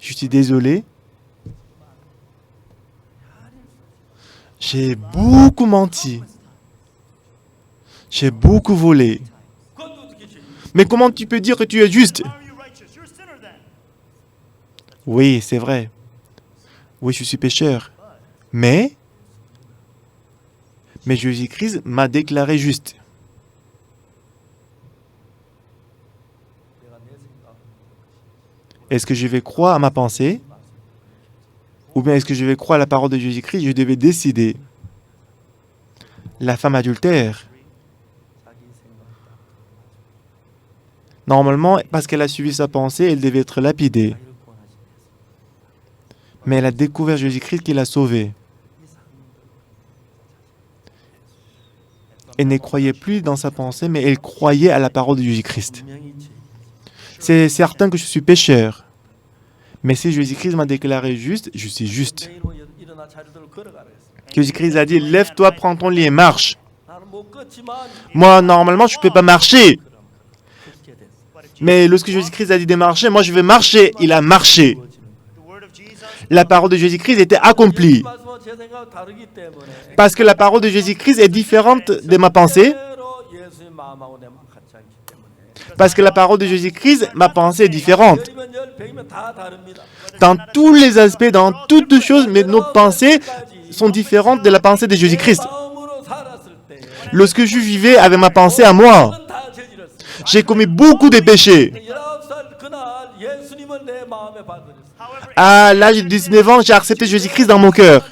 je suis désolé. J'ai beaucoup menti. J'ai beaucoup volé. Mais comment tu peux dire que tu es juste? Oui, c'est vrai. Oui, je suis pécheur. Mais Jésus-Christ m'a déclaré juste. Est-ce que je vais croire à ma pensée? Ou bien est-ce que je vais croire à la parole de Jésus-Christ? Je devais décider. La femme adultère, normalement, parce qu'elle a suivi sa pensée, elle devait être lapidée. Mais elle a découvert Jésus-Christ qui l'a sauvée. Elle ne croyait plus dans sa pensée, mais elle croyait à la parole de Jésus-Christ. C'est certain que je suis pécheur. Mais si Jésus-Christ m'a déclaré juste, je suis juste. Jésus-Christ a dit, lève-toi, prends ton lit et marche. Moi, normalement, je ne peux pas marcher. Mais lorsque Jésus-Christ a dit de marcher, moi, je vais marcher. Il a marché. La parole de Jésus-Christ était accomplie. Parce que la parole de Jésus-Christ est différente de ma pensée. Parce que la parole de Jésus-Christ, ma pensée est différente. Dans tous les aspects, dans toutes les choses, mais nos pensées sont différentes de la pensée de Jésus-Christ. Lorsque je vivais avec ma pensée à moi, j'ai commis beaucoup de péchés. À l'âge de 19 ans, j'ai accepté Jésus-Christ dans mon cœur.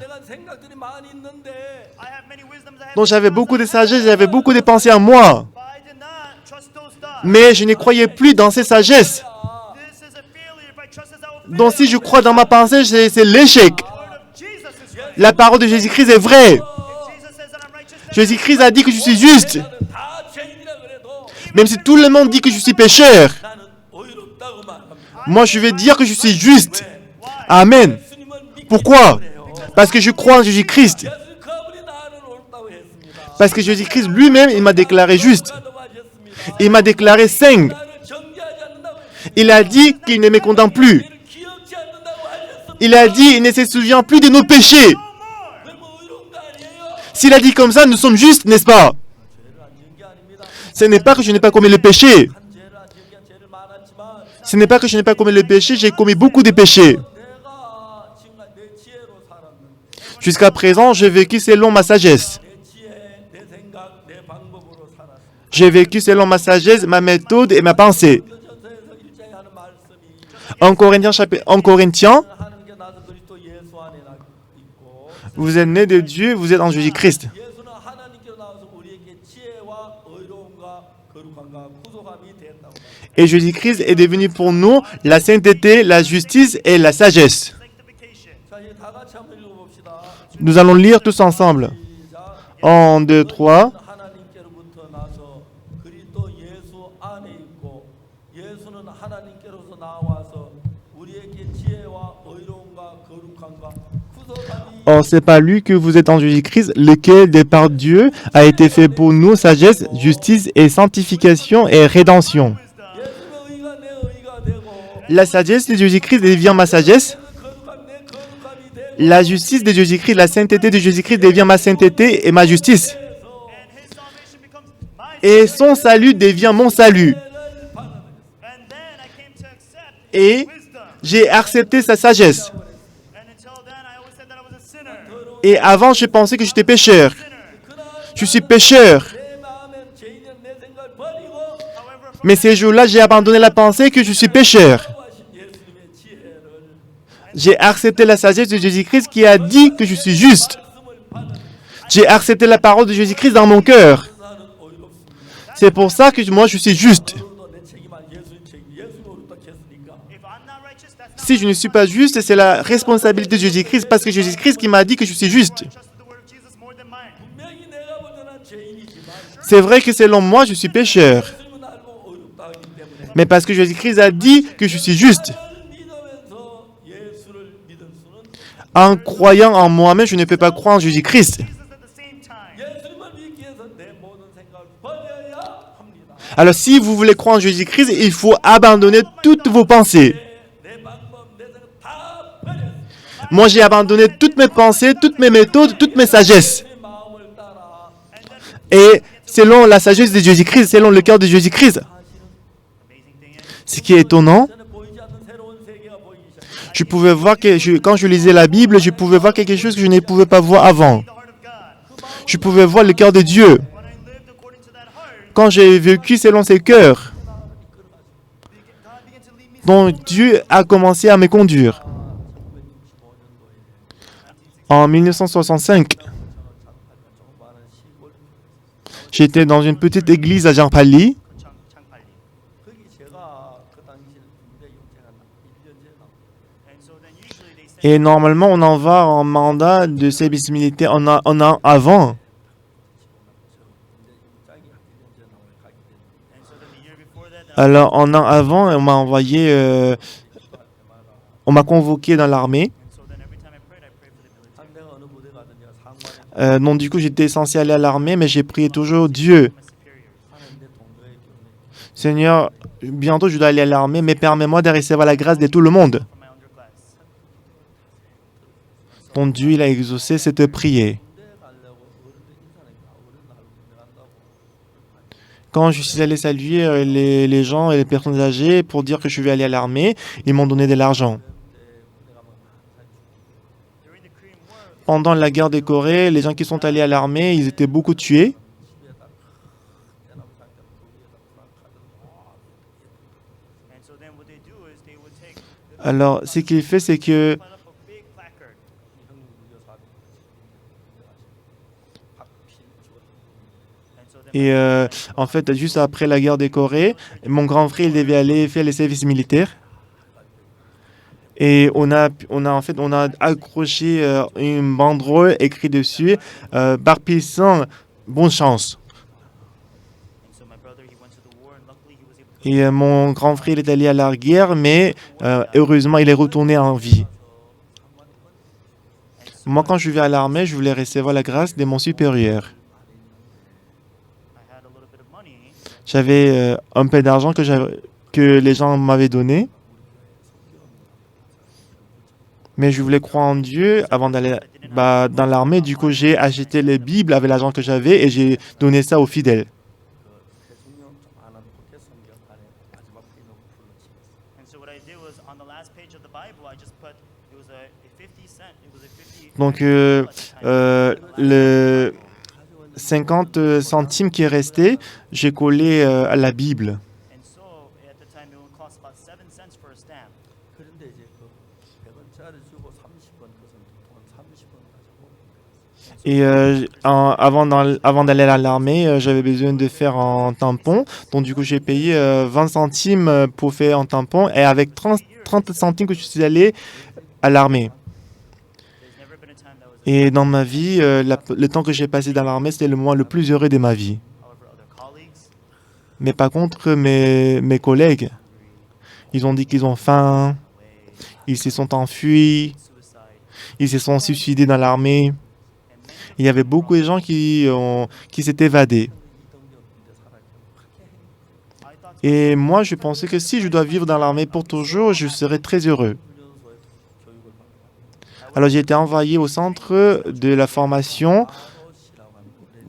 Donc j'avais beaucoup de sagesse, j'avais beaucoup de pensées à moi. Mais je ne croyais plus dans ces sagesses. Donc si je crois dans ma pensée, c'est l'échec. La parole de Jésus-Christ est vraie. Jésus-Christ a dit que je suis juste. Même si tout le monde dit que je suis pécheur, moi je vais dire que je suis juste. Amen. Pourquoi? Parce que je crois en Jésus-Christ. Parce que Jésus-Christ lui-même, il m'a déclaré juste. Il m'a déclaré saint. Il a dit qu'il ne me condamne plus. Il a dit qu'il ne se souvient plus de nos péchés. S'il a dit comme ça, nous sommes justes, n'est-ce pas? Ce n'est pas que je n'ai pas commis le péché. Ce n'est pas que je n'ai pas commis le péché, j'ai commis beaucoup de péchés. Jusqu'à présent, j'ai vécu selon ma sagesse. J'ai vécu selon ma sagesse, ma méthode et ma pensée. En Corinthiens, vous êtes nés de Dieu, vous êtes en Jésus-Christ. Et Jésus-Christ est devenu pour nous la sainteté, la justice et la sagesse. Nous allons lire tous ensemble. 1, 2, 3. Or, c'est par lui que vous êtes en Jésus-Christ, lequel, de par Dieu, a été fait pour nous sagesse, justice et sanctification et rédemption. La sagesse de Jésus-Christ devient ma sagesse. La justice de Jésus-Christ, la sainteté de Jésus-Christ devient ma sainteté et ma justice. Et son salut devient mon salut. Et j'ai accepté sa sagesse. Et avant, je pensais que j'étais pécheur. Je suis pécheur. Mais ces jours-là, j'ai abandonné la pensée que je suis pécheur. J'ai accepté la sagesse de Jésus-Christ qui a dit que je suis juste. J'ai accepté la parole de Jésus-Christ dans mon cœur. C'est pour ça que moi, je suis juste. Si je ne suis pas juste, c'est la responsabilité de Jésus-Christ parce que Jésus-Christ qui m'a dit que je suis juste. C'est vrai que selon moi, je suis pécheur. Mais parce que Jésus-Christ a dit que je suis juste. En croyant en moi-même, je ne peux pas croire en Jésus-Christ. Alors si vous voulez croire en Jésus-Christ, il faut abandonner toutes vos pensées. Moi, j'ai abandonné toutes mes pensées, toutes mes méthodes, toutes mes sagesses. Et selon la sagesse de Jésus-Christ, selon le cœur de Jésus-Christ. Ce qui est étonnant, je pouvais voir que quand je lisais la Bible, je pouvais voir quelque chose que je ne pouvais pas voir avant. Je pouvais voir le cœur de Dieu. Quand j'ai vécu selon ses cœurs, donc Dieu a commencé à me conduire. En 1965, j'étais dans une petite église à Jangpali. Et normalement, on en va en mandat de service militaire un an avant. Alors, un an avant, on m'a envoyé, on m'a convoqué dans l'armée. Donc du coup, j'étais censé aller à l'armée, mais j'ai prié toujours Dieu. Seigneur, bientôt je dois aller à l'armée, mais permets-moi de recevoir la grâce de tout le monde. Donc Dieu, il a exaucé cette prière. Quand je suis allé saluer les gens et les personnes âgées pour dire que je vais aller à l'armée, ils m'ont donné de l'argent. Pendant la guerre de Corée, les gens qui sont allés à l'armée, ils étaient beaucoup tués. Alors, ce qu'il fait, c'est que en fait, juste après la guerre de Corée, mon grand frère, il devait aller faire les services militaires. Et on a accroché une banderole écrit dessus Barpisson, bonne chance. Et mon grand frère il est allé à la guerre, mais heureusement, il est retourné en vie. Moi, quand je vais à l'armée, je voulais recevoir la grâce de mon supérieur. J'avais un peu d'argent que les gens m'avaient donné, mais je voulais croire en Dieu avant d'aller dans l'armée. Du coup, j'ai acheté les Bibles avec l'argent que j'avais et j'ai donné ça aux fidèles. Donc, le 50 centimes qui est resté, j'ai collé à la Bible. Et avant d'aller à l'armée, j'avais besoin de faire un tampon. Donc, du coup, j'ai payé 20 centimes pour faire un tampon. Et avec 30 centimes que je suis allé à l'armée. Et dans ma vie, le temps que j'ai passé dans l'armée, c'était le mois le plus heureux de ma vie. Mais par contre, mes collègues, ils ont dit qu'ils ont faim, ils se sont enfuis, ils se sont suicidés dans l'armée. Il y avait beaucoup de gens qui s'étaient évadés. Et moi, je pensais que si je dois vivre dans l'armée pour toujours, je serais très heureux. Alors, j'ai été envoyé au centre de la formation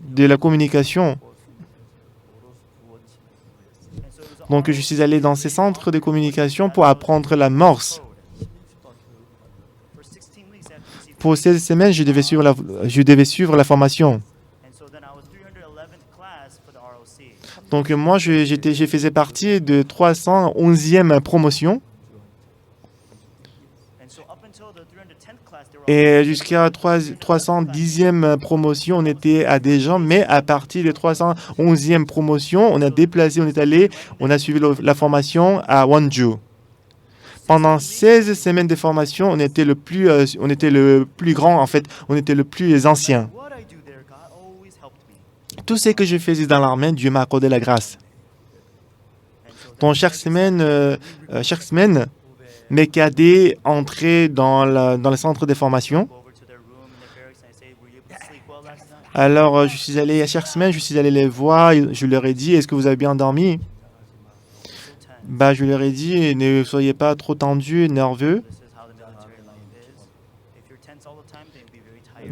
de la communication. Donc, je suis allé dans ces centres de communication pour apprendre la morse. Pour 16 semaines, je devais suivre la formation. Donc, moi, je faisais partie de 311e promotion. Et jusqu'à 310e promotion, on était à Daejeon, mais à partir de 311e promotion, on a déplacé, on a suivi la formation à Wonju. Pendant 16 semaines de formation, on était le plus grand, en fait, on était le plus ancien. Tout ce que je faisais dans l'armée, Dieu m'a accordé la grâce. Donc chaque semaine, mes cadets entraient dans le centre de formation. Alors, chaque semaine, je suis allé les voir, je leur ai dit, est-ce que vous avez bien dormi? Je leur ai dit, ne soyez pas trop tendus, nerveux.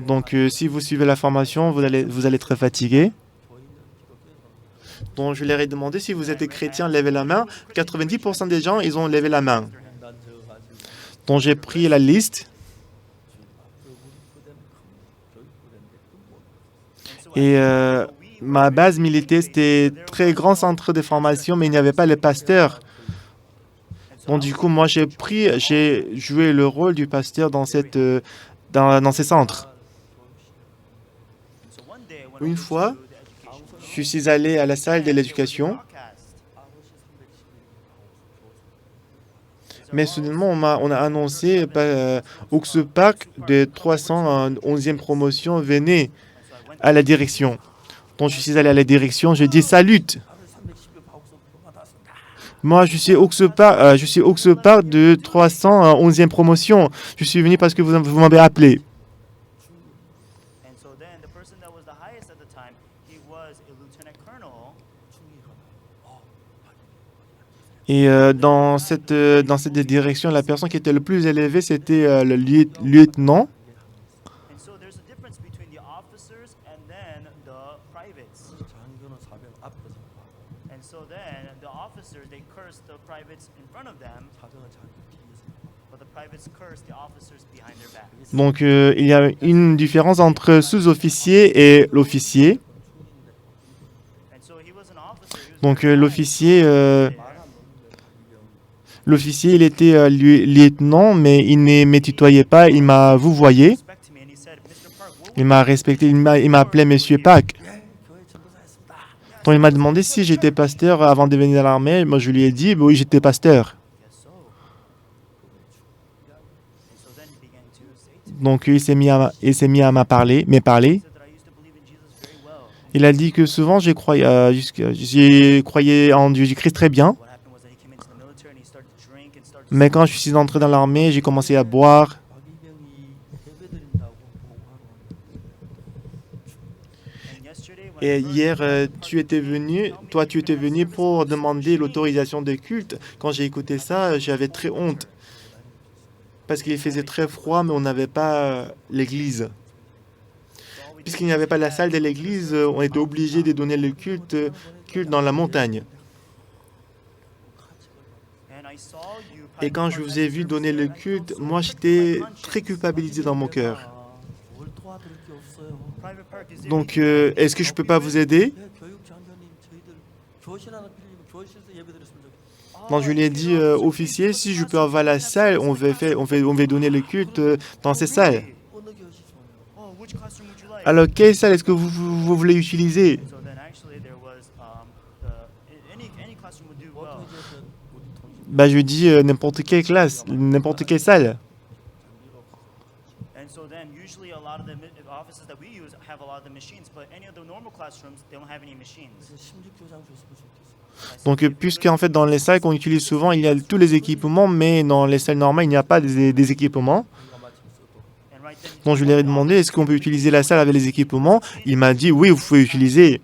Donc, si vous suivez la formation, vous allez être fatigué. Donc, je leur ai demandé si vous êtes chrétien, levez la main. 90% des gens, ils ont levé la main. Donc, j'ai pris la liste. Et ma base militaire, c'était un très grand centre de formation, mais il n'y avait pas le pasteur. Donc, du coup, moi, j'ai joué le rôle du pasteur dans ces centres. Une fois, je suis allé à la salle de l'éducation. Mais soudainement, on a annoncé Oxu Park de 311e promotion venait à la direction. Donc, je suis allé à la direction, je dis salut. Moi, je suis Oxu Park de 311e promotion. Je suis venu parce que vous m'avez appelé. Et dans cette direction, la personne qui était le plus élevée, c'était le lieutenant. Donc, il y a une différence entre sous-officier et l'officier. Donc, l'officier, il était lieutenant, mais il ne me tutoyait pas, il m'a vouvoyé. Il m'a respecté, il m'a appelé Monsieur Park. Donc, il m'a demandé si j'étais pasteur avant de venir à l'armée. Moi, je lui ai dit, oui, j'étais pasteur. Donc, il s'est mis à me parler. Il a dit que souvent, j'y croyais en Jésus-Christ très bien. Mais quand je suis entré dans l'armée, j'ai commencé à boire. Et hier, tu étais venu pour demander l'autorisation de culte. Quand j'ai écouté ça, j'avais très honte. Parce qu'il faisait très froid, mais on n'avait pas l'église. Puisqu'il n'y avait pas la salle de l'église, on était obligé de donner le culte dans la montagne. Et quand je vous ai vu donner le culte, moi j'étais très culpabilisé dans mon cœur. Donc, est-ce que je ne peux pas vous aider? Donc, je lui ai dit, officier, si je peux avoir la salle, on va donner le culte dans ces salles. Alors, quelle salle est-ce que vous voulez utiliser? Bah, je lui dis n'importe quelle classe, n'importe quelle salle. Donc, puisque en fait dans les salles qu'on utilise souvent, il y a tous les équipements, mais dans les salles normales, il n'y a pas des équipements. Donc, je lui ai demandé, est-ce qu'on peut utiliser la salle avec les équipements? Il m'a dit, oui, vous pouvez utiliser.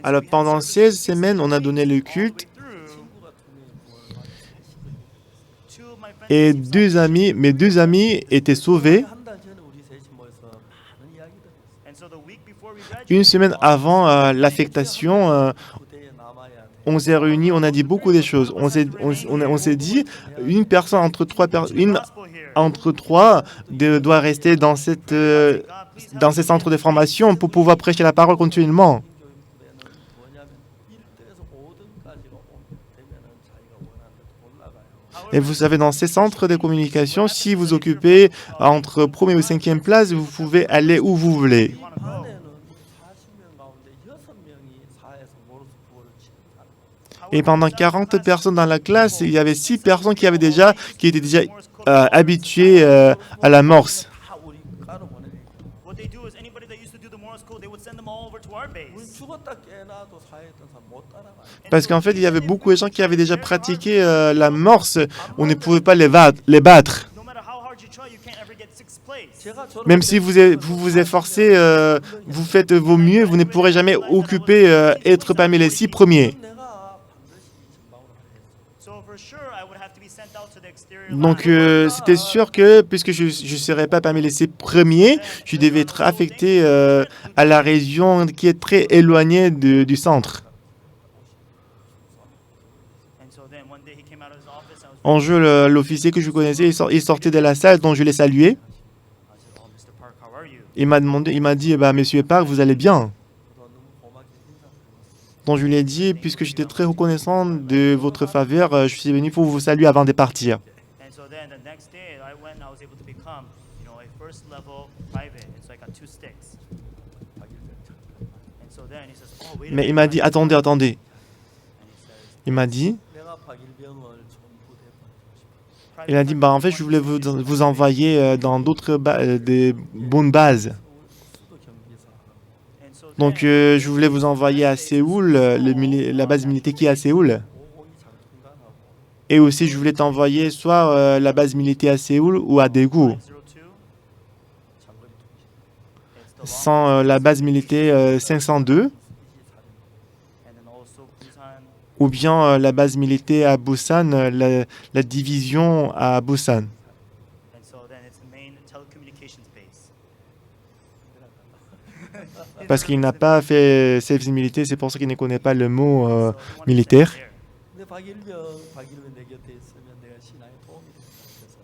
Alors, pendant 16 semaines, on a donné le culte. Et mes deux amis étaient sauvés. Une semaine avant l'affectation, on s'est réunis, on a dit beaucoup de choses. On s'est dit, une personne entre trois doit rester dans ces centres de formation pour pouvoir prêcher la parole continuellement. Et vous savez, dans ces centres de communication, si vous occupez entre première ou cinquième place, vous pouvez aller où vous voulez. Et pendant 40 personnes dans la classe, il y avait 6 personnes qui étaient déjà habituées à la morse. Parce qu'en fait, il y avait beaucoup de gens qui avaient déjà pratiqué la morse. On ne pouvait pas les battre. Même si vous vous efforcez, vous faites vos mieux, vous ne pourrez jamais être parmi les 6 premiers. Donc, c'était sûr que, puisque je ne serais pas parmi les 6 premiers, je devais être affecté à la région qui est très éloignée du centre. Un jour, l'officier que je connaissais, il sortait de la salle, dont je l'ai salué. Il m'a dit, bah, Monsieur Park, vous allez bien? Donc, je lui ai dit, puisque j'étais très reconnaissant de votre faveur, je suis venu pour vous saluer avant de partir. Mais il m'a dit, attendez. Il a dit, bah, en fait, je voulais vous envoyer dans des bonnes bases. Donc, je voulais vous envoyer à Séoul, la base militaire qui est à Séoul. Et aussi, je voulais t'envoyer soit la base militaire à Séoul ou à Daegu. Sans la base militaire 502. ou bien la base militaire à Busan, la division à Busan. Parce qu'il n'a pas fait service militaire, c'est pour ça qu'il ne connaît pas le mot militaire.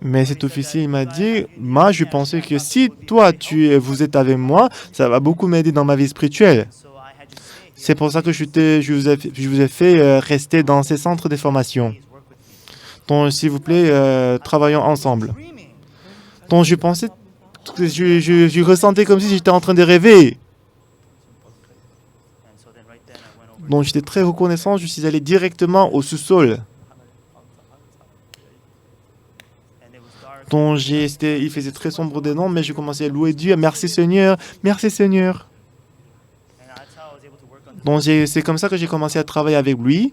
Mais cet officier il m'a dit, moi je pensais que si toi vous êtes avec moi, ça va beaucoup m'aider dans ma vie spirituelle. C'est pour ça que je vous ai fait rester dans ces centres de formation. Donc s'il vous plaît, travaillons ensemble. Donc je pensais, je ressentais comme si j'étais en train de rêver. Donc j'étais très reconnaissant, je suis allé directement au sous-sol. Donc il faisait très sombre dedans, mais je commençais à louer Dieu. Merci Seigneur, merci Seigneur. Donc c'est comme ça que j'ai commencé à travailler avec lui.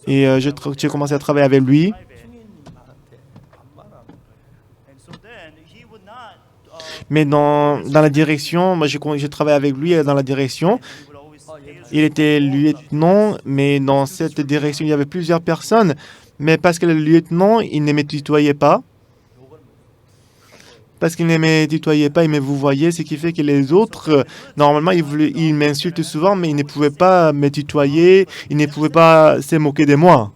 Et j'ai commencé à travailler avec lui. Mais dans la direction, moi j'ai travaillé avec lui dans la direction. Il était lieutenant, mais dans cette direction, il y avait plusieurs personnes. Mais parce que le lieutenant, il ne me tutoyait pas. Parce qu'il ne me tutoyait pas, il me vous voyait, ce qui fait que les autres, normalement, ils m'insultent souvent, mais ils ne pouvaient pas me tutoyer, ils ne pouvaient pas se moquer de moi.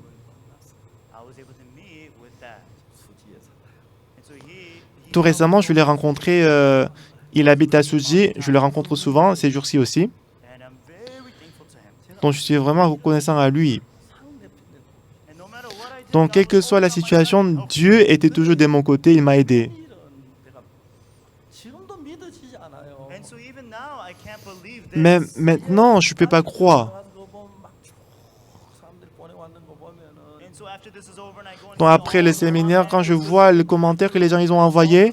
Tout récemment, je l'ai rencontré, il habite à Suji, je le rencontre souvent, ces jours-ci aussi. Donc je suis vraiment reconnaissant à lui. Donc quelle que soit la situation, Dieu était toujours de mon côté, il m'a aidé. Mais maintenant, je ne peux pas croire. Donc après le séminaire, quand je vois le commentaire que les gens ils ont envoyé,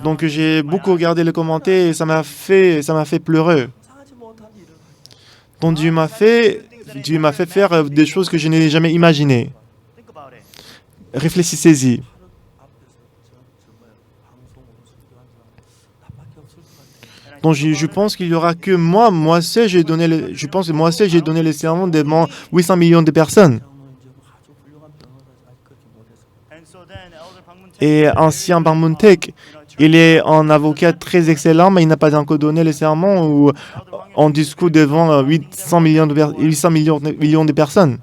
donc j'ai beaucoup regardé les commentaires et ça m'a fait pleurer. Donc Dieu m'a fait faire des choses que je n'ai jamais imaginées. Réfléchissez-y. Donc je pense qu'il y aura que moi seul, j'ai donné le sermon devant 800 millions de personnes. Et ancien Bang Moon-taek, il est un avocat très excellent, mais il n'a pas encore donné le sermon ou en discours devant 800 millions de personnes.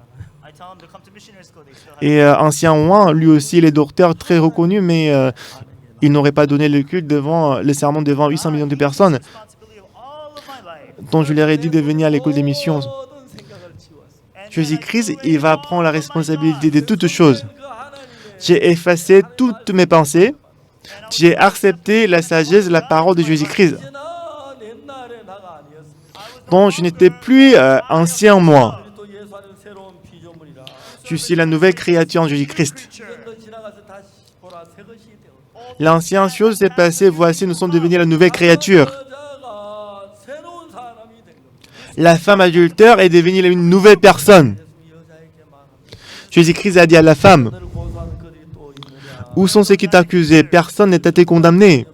Et ancien Wang, lui aussi, il est docteur très reconnu, mais il n'aurait pas donné le culte le sermon devant 800 millions de personnes. Donc je leur ai dit de venir à l'école des missions. Jésus-Christ, il va prendre la responsabilité de toutes choses. J'ai effacé toutes mes pensées. J'ai accepté la sagesse, la parole de Jésus-Christ. Donc je n'étais plus ancien moi. Je suis la nouvelle créature en Jésus-Christ. L'ancienne chose s'est passée, voici, nous sommes devenus la nouvelle créature. La femme adultère est devenue une nouvelle personne. Jésus-Christ a dit à la femme, où sont ceux qui t'accusaient? Personne n'a été condamné.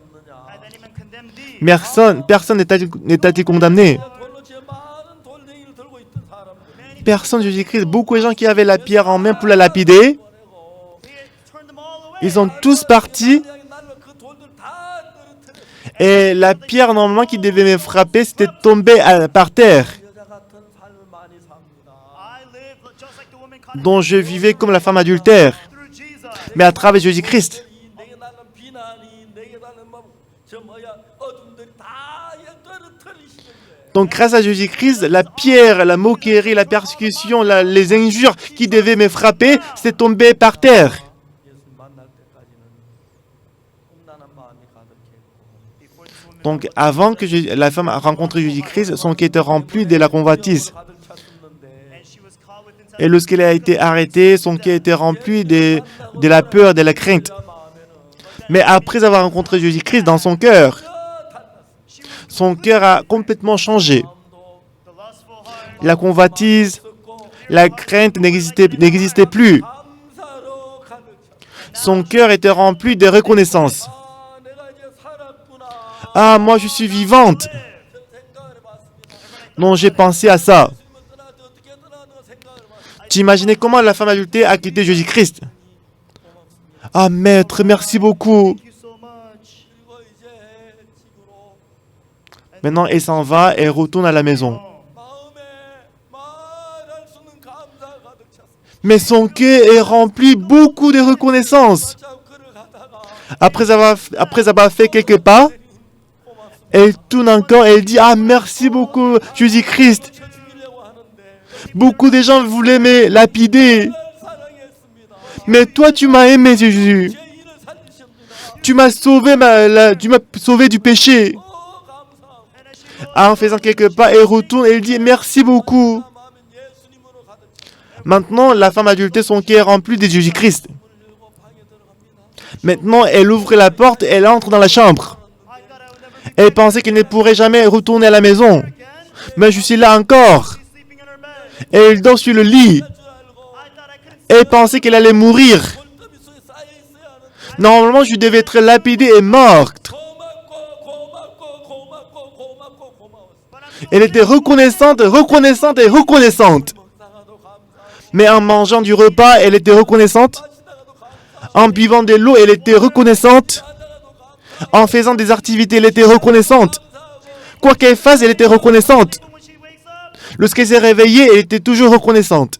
Personne n'a été condamné. Personne, Jésus-Christ, beaucoup de gens qui avaient la pierre en main pour la lapider, ils sont tous partis. Et la pierre, normalement, qui devait me frapper, c'était tombée par terre. Donc je vivais comme la femme adultère, mais à travers Jésus-Christ. Donc grâce à Jésus-Christ, la pierre, la moquerie, la persécution, les injures qui devaient me frapper, c'est tombé par terre. Donc avant que la femme rencontre Jésus-Christ, son cœur était rempli de la convoitise. Et lorsqu'elle a été arrêtée, son cœur était rempli de la peur, de la crainte. Mais après avoir rencontré Jésus-Christ dans son cœur a complètement changé. La convoitise, La crainte n'existait plus. Son cœur était rempli de reconnaissance. Ah, moi je suis vivante. Non, j'ai pensé à ça. T'imaginais comment la femme adulte a quitté Jésus-Christ? Ah, maître, merci beaucoup. Maintenant, elle s'en va et retourne à la maison. Mais son cœur est rempli beaucoup de reconnaissance. Après avoir fait quelques pas, elle tourne encore et elle dit, ah, merci beaucoup, Jésus-Christ. Beaucoup de gens voulaient me lapider. Mais toi, tu m'as aimé, Jésus. Tu m'as sauvé du péché. En faisant quelques pas, elle retourne et elle dit, merci beaucoup. Maintenant, la femme adulte, son cœur est rempli de Jésus-Christ. Maintenant, elle ouvre la porte et elle entre dans la chambre. Elle pensait qu'elle ne pourrait jamais retourner à la maison. Mais je suis là encore. Et elle dort sur le lit. Elle pensait qu'elle allait mourir. Normalement, je devais être lapidée et morte. Elle était reconnaissante, reconnaissante et reconnaissante. Mais en mangeant du repas, elle était reconnaissante. En buvant de l'eau, elle était reconnaissante. En faisant des activités, elle était reconnaissante. Quoi qu'elle fasse, elle était reconnaissante. Lorsqu'elle s'est réveillée, elle était toujours reconnaissante.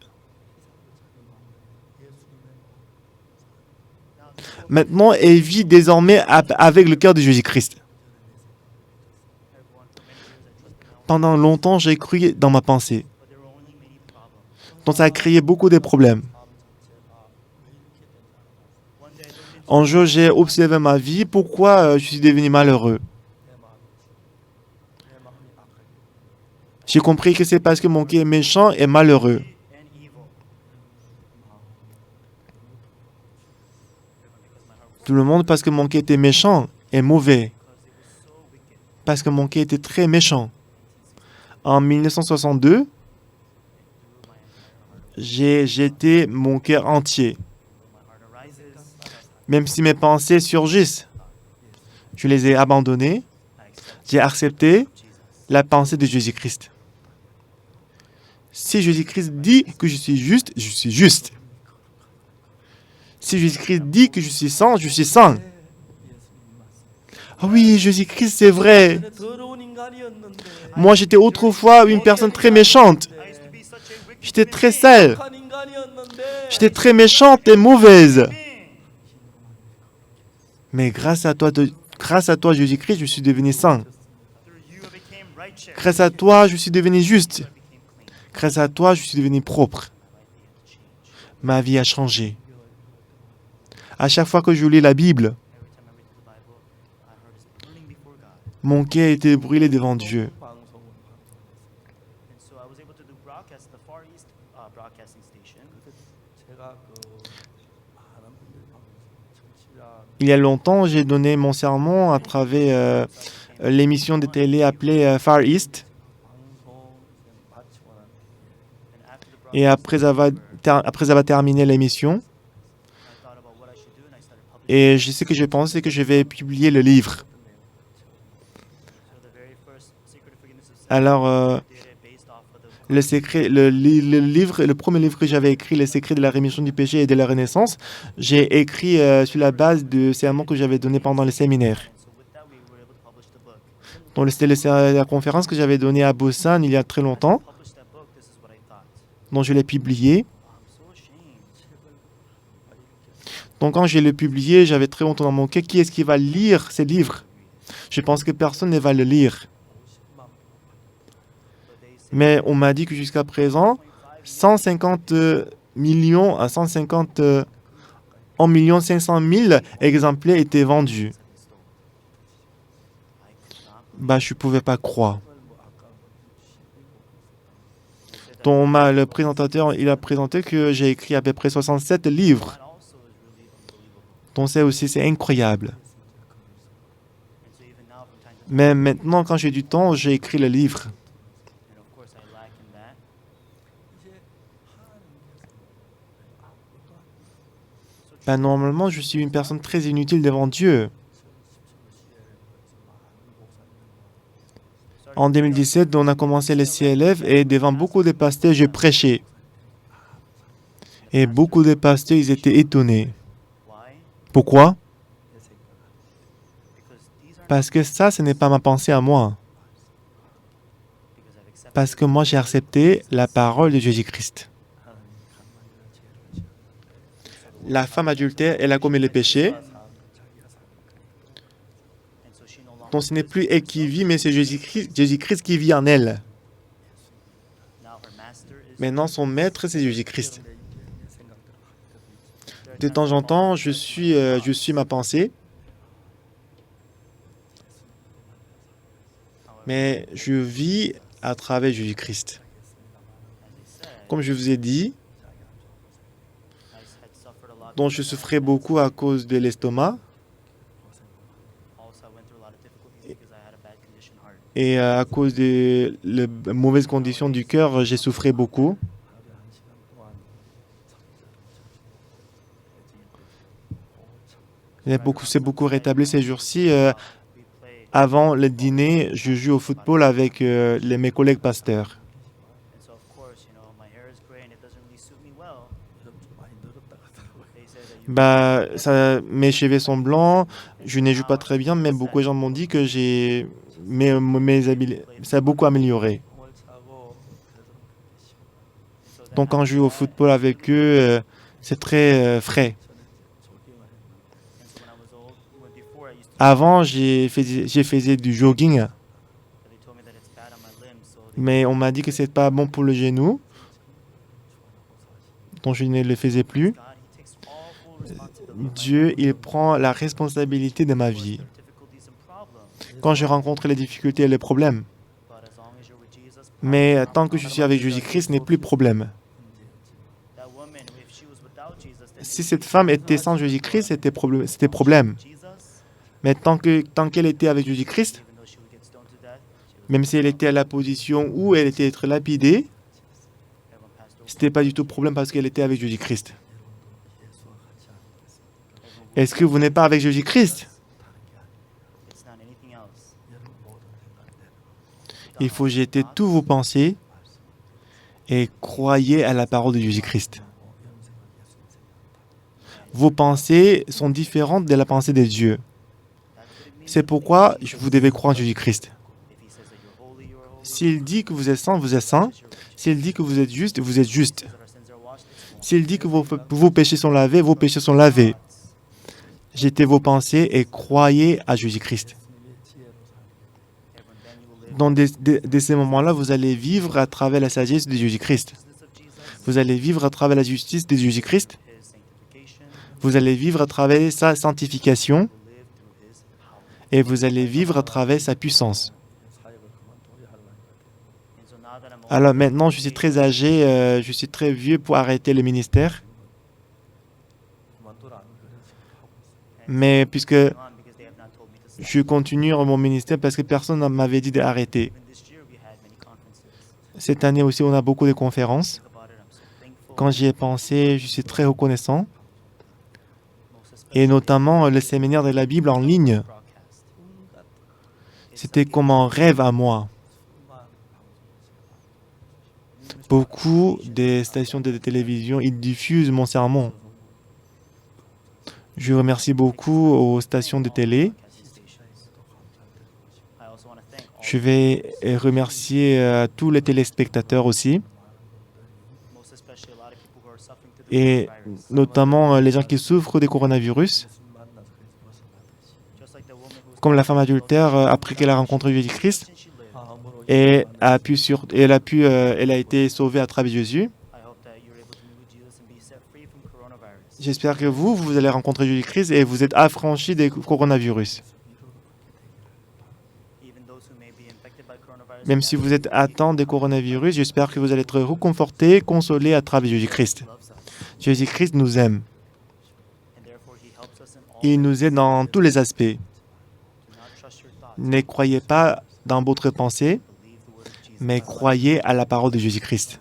Maintenant, elle vit désormais avec le cœur de Jésus-Christ. Pendant longtemps, j'ai cru dans ma pensée. Donc ça a créé beaucoup de problèmes. Un jour, j'ai observé ma vie. Pourquoi je suis devenu malheureux? J'ai compris que c'est parce que mon cœur est méchant et malheureux. Tout le monde parce que mon cœur était méchant et mauvais. Parce que mon cœur était très méchant. En 1962, j'ai jeté mon cœur entier. Même si mes pensées surgissent, je les ai abandonnées. J'ai accepté la pensée de Jésus-Christ. Si Jésus-Christ dit que je suis juste, je suis juste. Si Jésus-Christ dit que je suis saint, je suis saint. Ah oui, Jésus-Christ, c'est vrai. Moi, j'étais autrefois une personne très méchante. J'étais très sale. J'étais très méchante et mauvaise. Mais grâce à toi, Jésus-Christ, je suis devenu saint. Grâce à toi, je suis devenu juste. Grâce à toi, je suis devenu propre. Ma vie a changé. À chaque fois que je lis la Bible, mon cœur était brûlé devant Dieu. Il y a longtemps, j'ai donné mon sermon à travers l'émission de télé appelée Far East. Et après avoir terminé l'émission, et je sais que je pensais que je vais publier le livre. Alors, le premier livre que j'avais écrit, Le secret de la rémission du péché et de la renaissance, j'ai écrit sur la base du sermon que j'avais donné pendant le séminaire. Donc, c'était la conférence que j'avais donnée à Busan il y a très longtemps. Donc, je l'ai publié. Donc, quand je l'ai publié, j'avais très honte dans mon cœur. Qui est-ce qui va lire ces livres? Je pense que personne ne va le lire. Mais on m'a dit que jusqu'à présent, 150 millions à 150 1 500 000 exemplaires étaient vendus. Je ne pouvais pas croire. Donc, le présentateur, il a présenté que j'ai écrit à peu près 67 livres. Donc, c'est incroyable. Mais maintenant, quand j'ai du temps, j'ai écrit le livre. Ben, normalement, je suis une personne très inutile devant Dieu. En 2017, on a commencé les CLF et devant beaucoup de pasteurs, je prêchais. Et beaucoup de pasteurs, ils étaient étonnés. Pourquoi? Parce que ça, ce n'est pas ma pensée à moi. Parce que moi, j'ai accepté la parole de Jésus-Christ. La femme adultère, elle a commis le péché. Donc ce n'est plus elle qui vit, mais c'est Jésus-Christ qui vit en elle. Maintenant, son maître, c'est Jésus-Christ. De temps en temps, je suis ma pensée. Mais je vis à travers Jésus-Christ. Comme je vous ai dit, donc je souffrais beaucoup à cause de l'estomac et à cause des mauvaises conditions du cœur, j'ai souffert beaucoup. C'est beaucoup rétabli ces jours-ci. Avant le dîner, je joue au football avec mes collègues pasteurs. Bah, mes cheveux sont blancs, je ne joue pas très bien, mais beaucoup de gens m'ont dit que ça a beaucoup amélioré. Donc quand je joue au football avec eux, c'est très frais. Avant, j'ai faisais du jogging, mais on m'a dit que c'est pas bon pour le genou, donc je ne le faisais plus. Dieu, il prend la responsabilité de ma vie. Quand je rencontre les difficultés et les problèmes, mais tant que je suis avec Jésus-Christ, ce n'est plus problème. Si cette femme était sans Jésus-Christ, c'était problème. Mais tant qu'elle était avec Jésus-Christ, même si elle était à la position où elle était être lapidée, ce n'était pas du tout problème parce qu'elle était avec Jésus-Christ. Est-ce que vous n'êtes pas avec Jésus-Christ? Il faut jeter tous vos pensées et croyez à la parole de Jésus-Christ. Vos pensées sont différentes de la pensée de Dieu. C'est pourquoi vous devez croire en Jésus-Christ. S'il dit que vous êtes saint, vous êtes saint. S'il dit que vous êtes juste, vous êtes juste. S'il dit que vos péchés sont lavés, vos péchés sont lavés. Jetez vos pensées et croyez à Jésus-Christ. Dans ces moments-là, vous allez vivre à travers la sagesse de Jésus-Christ. Vous allez vivre à travers la justice de Jésus-Christ. Vous allez vivre à travers sa sanctification. Et vous allez vivre à travers sa puissance. Alors maintenant, je suis très âgé, je suis très vieux pour arrêter le ministère. Mais puisque je continue mon ministère parce que personne ne m'avait dit d'arrêter. Cette année aussi, on a beaucoup de conférences. Quand j'y ai pensé, je suis très reconnaissant. Et notamment le séminaire de la Bible en ligne. C'était comme un rêve à moi. Beaucoup des stations de télévision, ils diffusent mon sermon. Je remercie beaucoup aux stations de télé. Je vais remercier tous les téléspectateurs aussi. Et notamment les gens qui souffrent du coronavirus. Comme la femme adultère, après qu'elle a rencontré Jésus-Christ, et elle a été sauvée à travers Jésus. J'espère que vous allez rencontrer Jésus-Christ et vous êtes affranchis des coronavirus. Même si vous êtes atteint des coronavirus, j'espère que vous allez être réconfortés, consolés à travers Jésus-Christ. Jésus-Christ nous aime. Il nous aide dans tous les aspects. Ne croyez pas dans votre pensée, mais croyez à la parole de Jésus-Christ.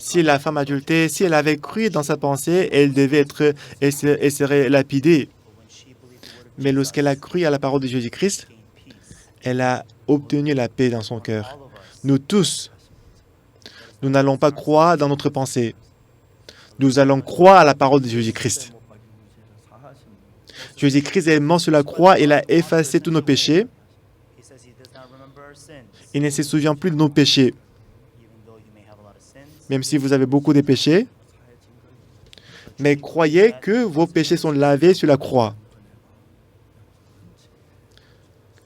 Si la femme adultère, si elle avait cru dans sa pensée, elle serait lapidée. Mais lorsqu'elle a cru à la parole de Jésus-Christ, elle a obtenu la paix dans son cœur. Nous tous, nous n'allons pas croire dans notre pensée. Nous allons croire à la parole de Jésus-Christ. Jésus-Christ est mort sur la croix, il a effacé tous nos péchés. Il ne se souvient plus de nos péchés. Même si vous avez beaucoup de péchés, mais croyez que vos péchés sont lavés sur la croix.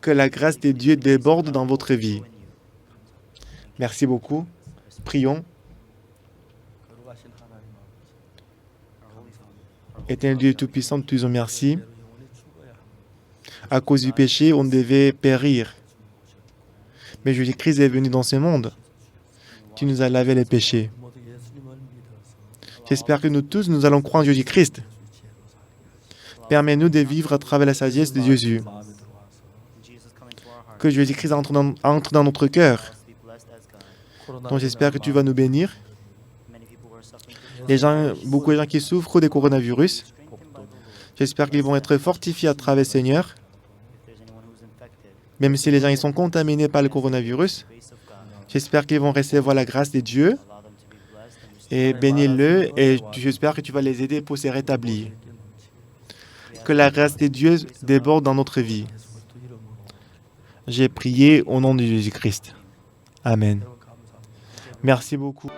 Que la grâce de Dieu déborde dans votre vie. Merci beaucoup. Prions. Éternel Dieu Tout-Puissant, nous te disons merci. À cause du péché, on devait périr. Mais Jésus-Christ est venu dans ce monde. Tu nous as lavé les péchés. J'espère que nous tous, nous allons croire en Jésus-Christ. Permets-nous de vivre à travers la sagesse de Jésus. Que Jésus-Christ entre dans notre cœur. Donc j'espère que tu vas nous bénir. Beaucoup de gens qui souffrent des coronavirus, j'espère qu'ils vont être fortifiés à travers Seigneur. Même si les gens ils sont contaminés par le coronavirus, j'espère qu'ils vont recevoir la grâce de Dieu et bénis-le et j'espère que tu vas les aider pour se rétablir. Que la grâce de Dieu déborde dans notre vie. J'ai prié au nom de Jésus-Christ. Amen. Merci beaucoup.